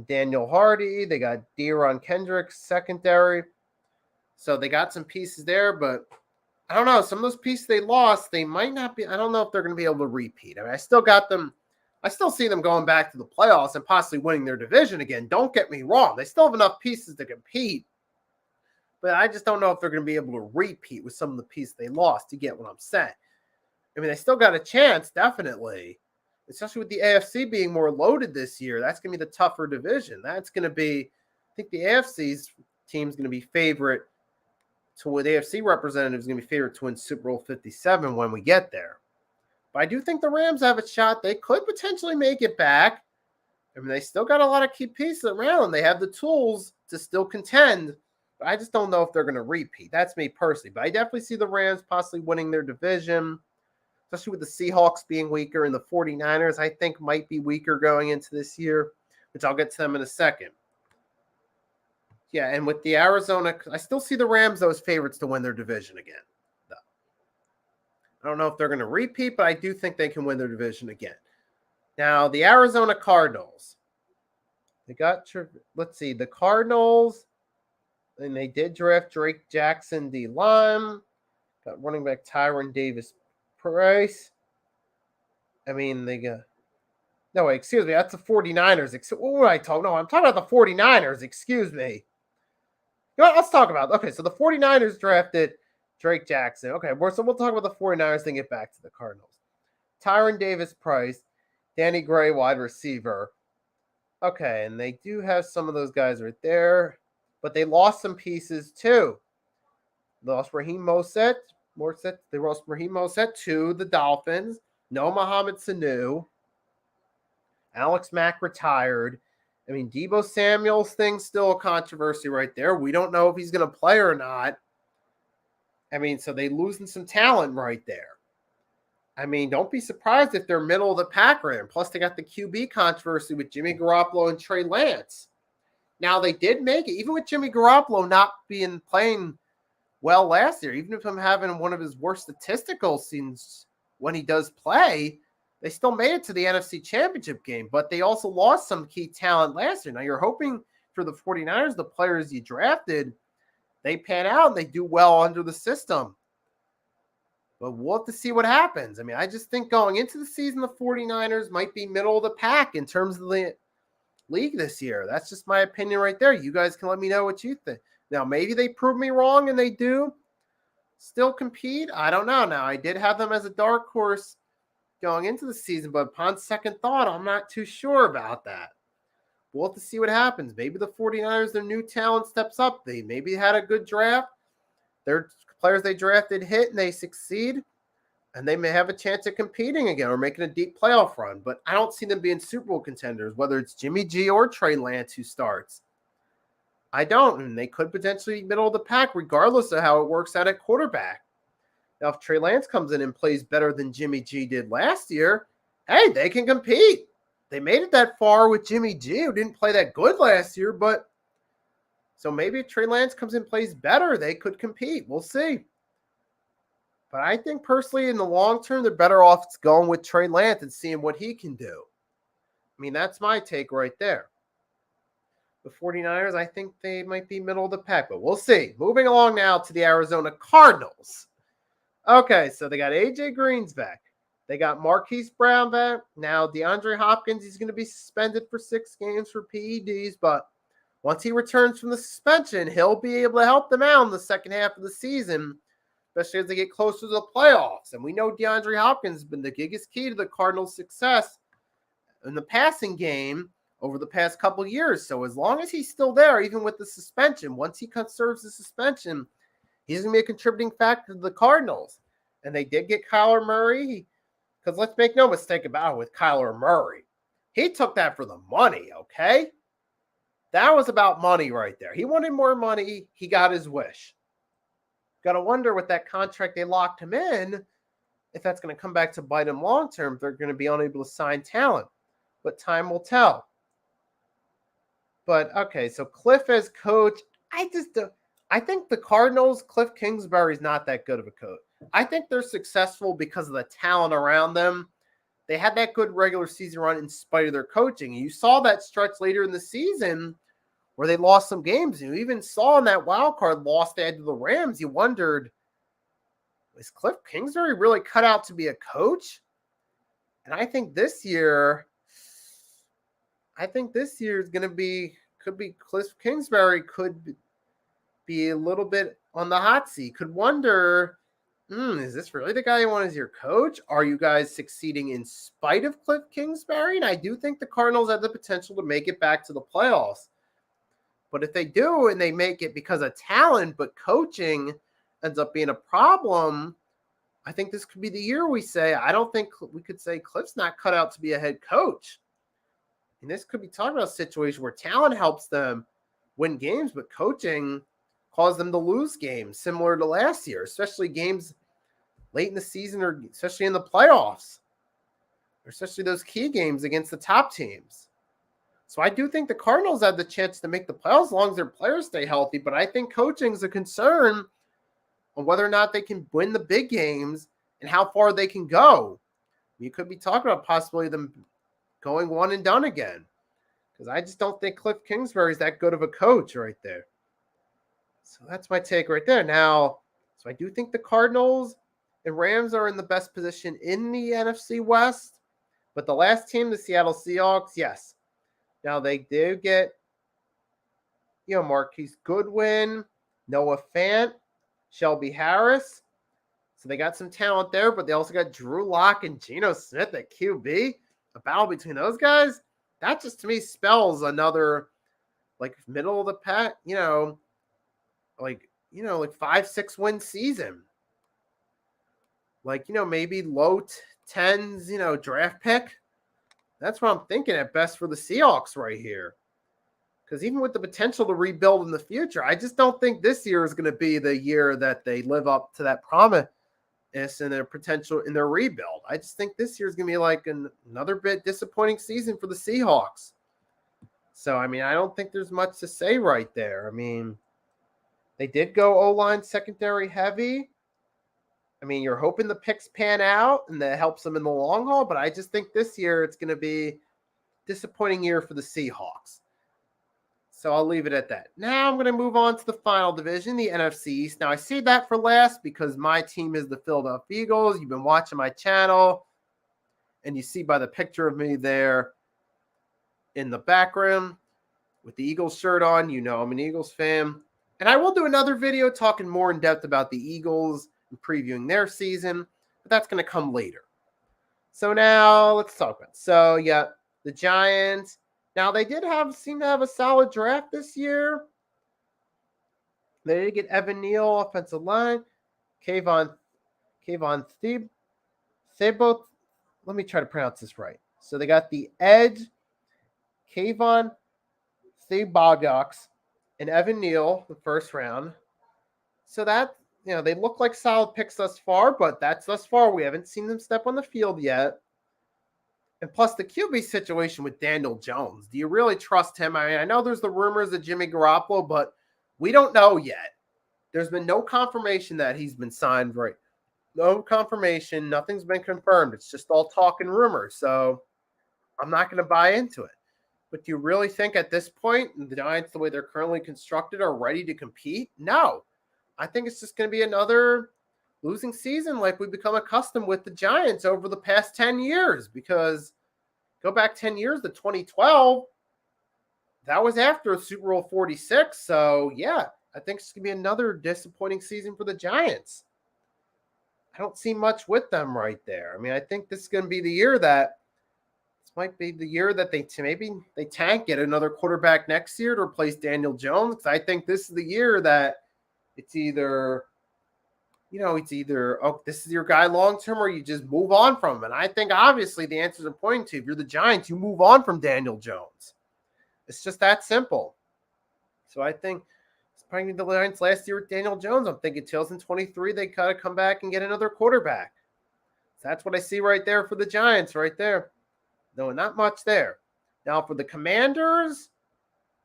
Daniel Hardy. They got De'Aaron Kendricks, secondary. So they got some pieces there, but I don't know. Some of those pieces they lost, they might not be. I don't know if they're going to be able to repeat. I mean, I still got them I still see them going back to the playoffs and possibly winning their division again. Don't get me wrong. They still have enough pieces to compete. But I just don't know if they're going to be able to repeat with some of the pieces they lost. You get what I'm saying? I mean, they still got a chance, definitely. Especially with the AFC being more loaded this year. That's going to be the tougher division. That's going to be, I think the AFC's team's going to be favorite to win. The AFC representative is going to be favorite to win Super Bowl 57 when we get there. But I do think the Rams have a shot. They could potentially make it back. I mean, they still got a lot of key pieces around them. They have the tools to still contend. But I just don't know if they're going to repeat. That's me personally. But I definitely see the Rams possibly winning their division, especially with the Seahawks being weaker and the 49ers, I think, might be weaker going into this year, which I'll get to them in a second. Yeah, and with the Arizona, I still see the Rams, those favorites to win their division again. I don't know if they're going to repeat, but I do think they can win their division again. Now, the Arizona Cardinals. They got, let's see, the Cardinals, and they did draft Drake Jackson, D-line. Got running back Tyron Davis-Price. I mean, they got, no, wait, excuse me, that's the 49ers. What were I talking? No, I'm talking about the 49ers, excuse me. You know what, let's talk about, okay, so the 49ers drafted Drake Jackson. Okay, so we'll talk about the 49ers, then get back to the Cardinals. Tyron Davis-Price, Danny Gray, wide receiver. Okay, and they do have some of those guys right there, but they lost some pieces too. They lost Raheem Mostert. They lost Raheem Mostert to the Dolphins. No Mohamed Sanu. Alex Mack retired. I mean, Deebo Samuel's thing's still a controversy right there. We don't know if he's going to play or not. I mean, so they losing some talent right there. I mean, don't be surprised if they're middle of the pack right. Plus, they got the QB controversy with Jimmy Garoppolo and Trey Lance. Now, they did make it, even with Jimmy Garoppolo not playing well last year, even if I'm having one of his worst statistical scenes when he does play, they still made it to the NFC Championship game. But they also lost some key talent last year. Now, you're hoping for the 49ers, the players you drafted, they pan out and they do well under the system. But we'll have to see what happens. I mean, I just think going into the season, the 49ers might be middle of the pack in terms of the league this year. That's just my opinion right there. You guys can let me know what you think. Now, maybe they prove me wrong and they do still compete. I don't know. Now, I did have them as a dark horse going into the season, but upon second thought, I'm not too sure about that. We'll have to see what happens. Maybe the 49ers, their new talent steps up. They maybe had a good draft. Their players they drafted hit and they succeed. And they may have a chance at competing again or making a deep playoff run. But I don't see them being Super Bowl contenders, whether it's Jimmy G or Trey Lance who starts. I don't. And they could potentially be middle of the pack regardless of how it works out at quarterback. Now, if Trey Lance comes in and plays better than Jimmy G did last year, hey, they can compete. They made it that far with Jimmy G, who didn't play that good last year, but so maybe if Trey Lance comes in and plays better, they could compete. We'll see. But I think personally in the long term, they're better off going with Trey Lance and seeing what he can do. I mean, that's my take right there. The 49ers, I think they might be middle of the pack, but we'll see. Moving along now to the Arizona Cardinals. Okay, so they got AJ Green's back. They got Marquise Brown back. Now, DeAndre Hopkins, he's going to be suspended for 6 games for PEDs, but once he returns from the suspension, he'll be able to help them out in the second half of the season, especially as they get closer to the playoffs. And we know DeAndre Hopkins has been the biggest key to the Cardinals' success in the passing game over the past couple of years. So as long as he's still there, even with the suspension, once he serves the suspension, he's going to be a contributing factor to the Cardinals. And they did get Kyler Murray. Because let's make no mistake about it with Kyler Murray. He took that for the money, okay? That was about money right there. He wanted more money. He got his wish. Got to wonder with that contract they locked him in, if that's going to come back to bite him long term, if they're going to be unable to sign talent. But time will tell. But, okay, so Cliff as coach, I think the Cardinals, Cliff Kingsbury's not that good of a coach. I think they're successful because of the talent around them. They had that good regular season run in spite of their coaching. You saw that stretch later in the season where they lost some games. You even saw in that wild card loss they had to the Rams. You wondered, is Cliff Kingsbury really cut out to be a coach? And I think this year, I think this year is going to be, could be Cliff Kingsbury could be a little bit on the hot seat. Could wonder, is this really the guy you want as your coach? Are you guys succeeding in spite of Cliff Kingsbury? And I do think the Cardinals have the potential to make it back to the playoffs. But if they do and they make it because of talent, but coaching ends up being a problem, I think this could be the year we say, I don't think we could say Cliff's not cut out to be a head coach. And this could be talking about a situation where talent helps them win games, but coaching caused them to lose games, similar to last year, especially games late in the season or especially in the playoffs, or especially those key games against the top teams. So I do think the Cardinals have the chance to make the playoffs as long as their players stay healthy, but I think coaching is a concern on whether or not they can win the big games and how far they can go. You could be talking about possibly them going one and done again, because I just don't think Cliff Kingsbury is that good of a coach right there. So that's my take right there. Now, so I do think the Cardinals and Rams are in the best position in the NFC West, but the last team, the Seattle Seahawks, yes. Now they do get, Marquise Goodwin, Noah Fant, Shelby Harris. So they got some talent there, but they also got Drew Lock and Geno Smith at QB. A battle between those guys, that just to me spells another like middle of the pack, like 5-6 win season. Like, maybe low tens, draft pick. That's what I'm thinking at best for the Seahawks right here. Because even with the potential to rebuild in the future, I just don't think this year is going to be the year that they live up to that promise and their potential in their rebuild. I just think this year is going to be like another bit disappointing season for the Seahawks. So, I don't think there's much to say right there. They did go O-line secondary heavy. You're hoping the picks pan out and that helps them in the long haul, but I just think this year it's going to be a disappointing year for the Seahawks. So I'll leave it at that. Now I'm going to move on to the final division, the NFC East. Now I say that for last because my team is the Philadelphia Eagles. You've been watching my channel, and you see by the picture of me there in the background with the Eagles shirt on, I'm an Eagles fan. And I will do another video talking more in depth about the Eagles and previewing their season, but that's going to come later. So now let's talk about it. So yeah, the Giants. Now they did seem to have a solid draft this year. They did get Evan Neal, offensive line, Kayvon Thibault. Let me try to pronounce this right. So they got the edge, Kayvon Thibault, and Evan Neal, the first round. So that, they look like solid picks thus far, but that's thus far. We haven't seen them step on the field yet. And plus the QB situation with Daniel Jones. Do you really trust him? I know there's the rumors of Jimmy Garoppolo, but we don't know yet. There's been no confirmation that he's been signed, right? No confirmation. Nothing's been confirmed. It's just all talk and rumors. So I'm not going to buy into it. But do you really think at this point, the Giants, the way they're currently constructed, are ready to compete? No. I think it's just going to be another losing season like we've become accustomed with the Giants over the past 10 years. Because go back 10 years to 2012, that was after Super Bowl 46. So, yeah, I think it's going to be another disappointing season for the Giants. I don't see much with them right there. I think this is going to be the year that this might be the year that they tank, get another quarterback next year to replace Daniel Jones. Because I think this is the year that it's either this is your guy long-term or you just move on from him. And I think obviously the answers are pointing to, if you're the Giants, you move on from Daniel Jones. It's just that simple. So I think it's probably the Giants last year with Daniel Jones. I'm thinking 2023, they got to come back and get another quarterback. So that's what I see right there for the Giants right there. No, not much there. Now for the Commanders,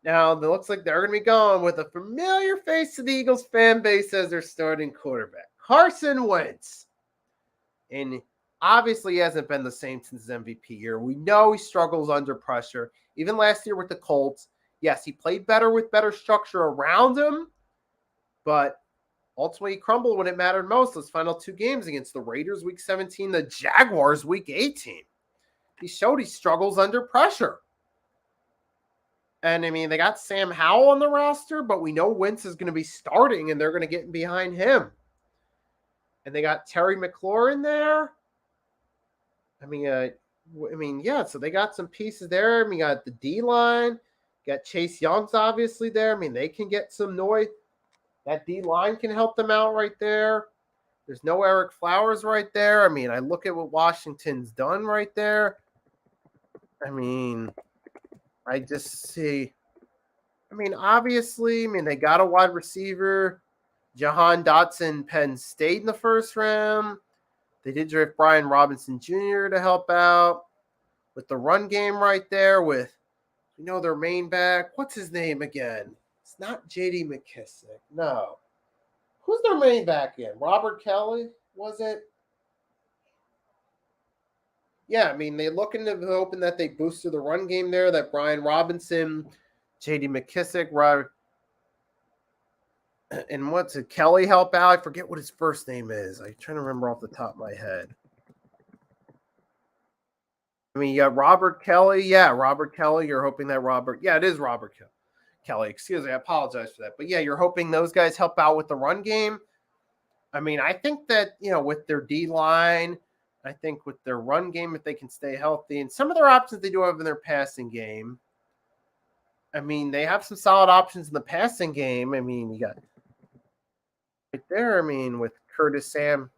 now it looks like they're going to be going with a familiar face to the Eagles fan base as their starting quarterback, Carson Wentz. And obviously he hasn't been the same since his MVP year. We know he struggles under pressure. Even last year with the Colts, yes, he played better with better structure around him, but ultimately he crumbled when it mattered most. Those final two games against the Raiders week 17, the Jaguars week 18. He showed he struggles under pressure. And I mean, they got Sam Howell on the roster, but we know Wentz is going to be starting and they're going to get behind him. And they got Terry McLaurin there. Yeah, so they got some pieces there. I mean, you got the D-line. You got Chase Young's obviously there. I mean, they can get some noise. That D-line can help them out right there. There's no Eric Flowers right there. I mean, I look at what Washington's done right there. I mean, I just see. I mean, obviously, they got a wide receiver, Jahan Dotson, Penn State in the first round. They did draft Brian Robinson Jr. to help out with the run game right there with, their main back. What's his name again? It's not J.D. McKissick. No. Who's their main back in? Robert Kelly, was it? Yeah, I mean, they're looking to hoping that they boosted the run game there, that Brian Robinson, J.D. McKissick, Robert, and what's it, Kelly help out? I forget what his first name is. I'm trying to remember off the top of my head. I mean, you got Robert Kelly. Yeah, Robert Kelly. You're hoping that it is Robert Kelly. Excuse me. I apologize for that. But yeah, you're hoping those guys help out with the run game. I mean, I think that, with their D-line, I think with their run game, if they can stay healthy, and some of their options they do have in their passing game. I mean, they have some solid options in the passing game. I mean, you got right there, with Curtis Sam.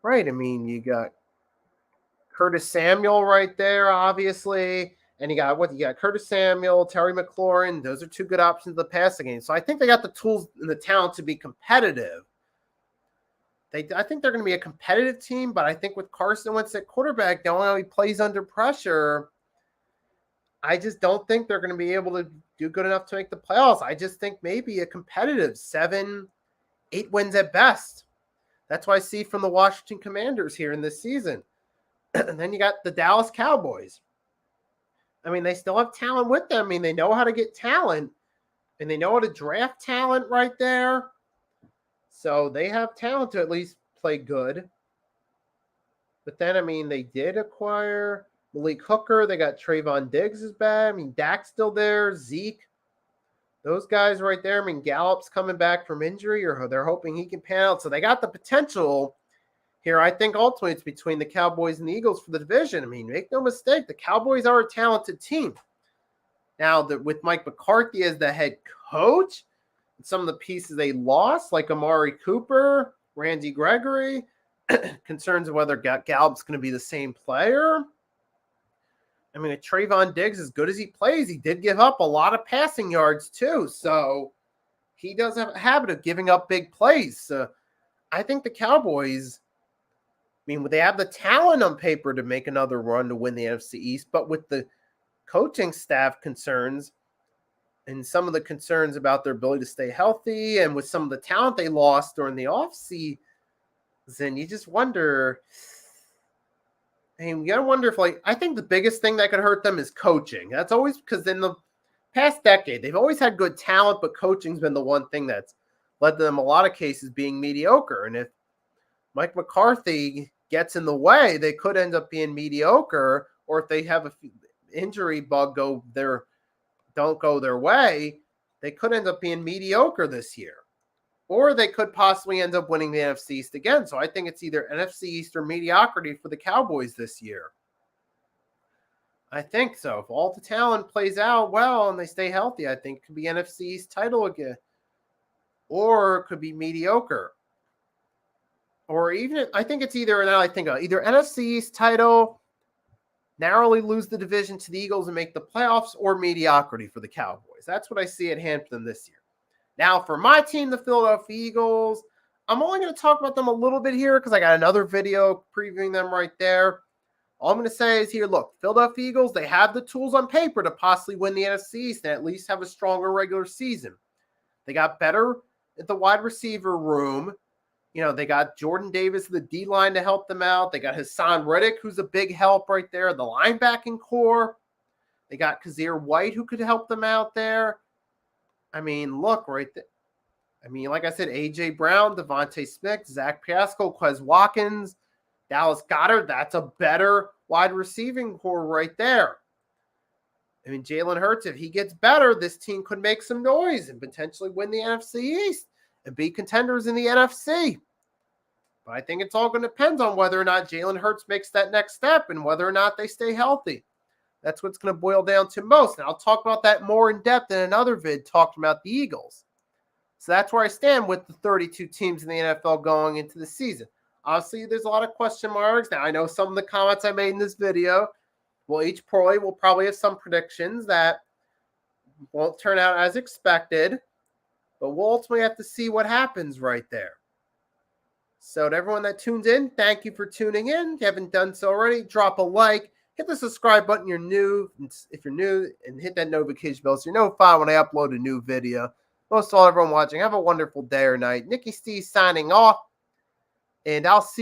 Right, you got Curtis Samuel right there, obviously. And you got Curtis Samuel, Terry McLaurin. Those are two good options in the passing game. So I think they got the tools and the talent to be competitive. I think they're going to be a competitive team, but I think with Carson Wentz at quarterback, knowing how he plays under pressure, I just don't think they're going to be able to do good enough to make the playoffs. I just think maybe a competitive 7-8 wins at best. That's what I see from the Washington Commanders here in this season. And then you got the Dallas Cowboys. They still have talent with them. They know how to get talent, and they know how to draft talent right there. So they have talent to at least play good. But then, they did acquire Malik Hooker. They got Trayvon Diggs is back. Dak's still there. Zeke. Those guys right there. Gallup's coming back from injury, or they're hoping he can pan out. So they got the potential here. I think ultimately it's between the Cowboys and the Eagles for the division. Make no mistake, the Cowboys are a talented team. Now, with Mike McCarthy as the head coach, some of the pieces they lost, like Amari Cooper, Randy Gregory, concerns of whether Gallup's going to be the same player. Trayvon Diggs, as good as he plays, he did give up a lot of passing yards too. So he does have a habit of giving up big plays. So I think the Cowboys, they have the talent on paper to make another run to win the NFC East, but with the coaching staff concerns and some of the concerns about their ability to stay healthy and with some of the talent they lost during the offseason, you just wonder. You got to wonder if, I think the biggest thing that could hurt them is coaching. That's always because in the past decade, they've always had good talent, but coaching's been the one thing that's led them, a lot of cases, being mediocre. And if Mike McCarthy gets in the way, they could end up being mediocre, or if they have a injury bug don't go their way, they could end up being mediocre this year. Or they could possibly end up winning the NFC East again. So I think it's either NFC East or mediocrity for the Cowboys this year. I think so. If all the talent plays out well and they stay healthy, I think it could be NFC East title again. Or it could be mediocre. Or even, I think it's either NFC East title, narrowly lose the division to the Eagles and make the playoffs, or mediocrity for the Cowboys. That's what I see at hand for them this year. Now, for my team, the Philadelphia Eagles, I'm only going to talk about them a little bit here because I got another video previewing them right there. All I'm going to say is here, look, Philadelphia Eagles, they have the tools on paper to possibly win the NFC East and at least have a stronger regular season. They got better at the wide receiver room. They got Jordan Davis, the D-line, to help them out. They got Hassan Reddick, who's a big help right there, the linebacking core. They got Kazir White, who could help them out there. Look right there. Like I said, A.J. Brown, Devontae Smith, Zach Pascal, Quez Watkins, Dallas Goedert. That's a better wide receiving core right there. I mean, Jalen Hurts, if he gets better, this team could make some noise and potentially win the NFC East and be contenders in the NFC. But I think it's all going to depend on whether or not Jalen Hurts makes that next step and whether or not they stay healthy. That's what's going to boil down to most. And I'll talk about that more in depth in another vid talking about the Eagles. So that's where I stand with the 32 teams in the NFL going into the season. Obviously, there's a lot of question marks. Now, I know some of the comments I made in this video, well, each pro will probably have some predictions that won't turn out as expected, but we'll ultimately have to see what happens right there. So to everyone that tunes in, thank you for tuning in. If you haven't done so already, drop a like, hit the subscribe button if you're new, and hit that notification bell so you're notified when I upload a new video. Most of all, everyone watching, have a wonderful day or night. Nicky Steve signing off, and I'll see you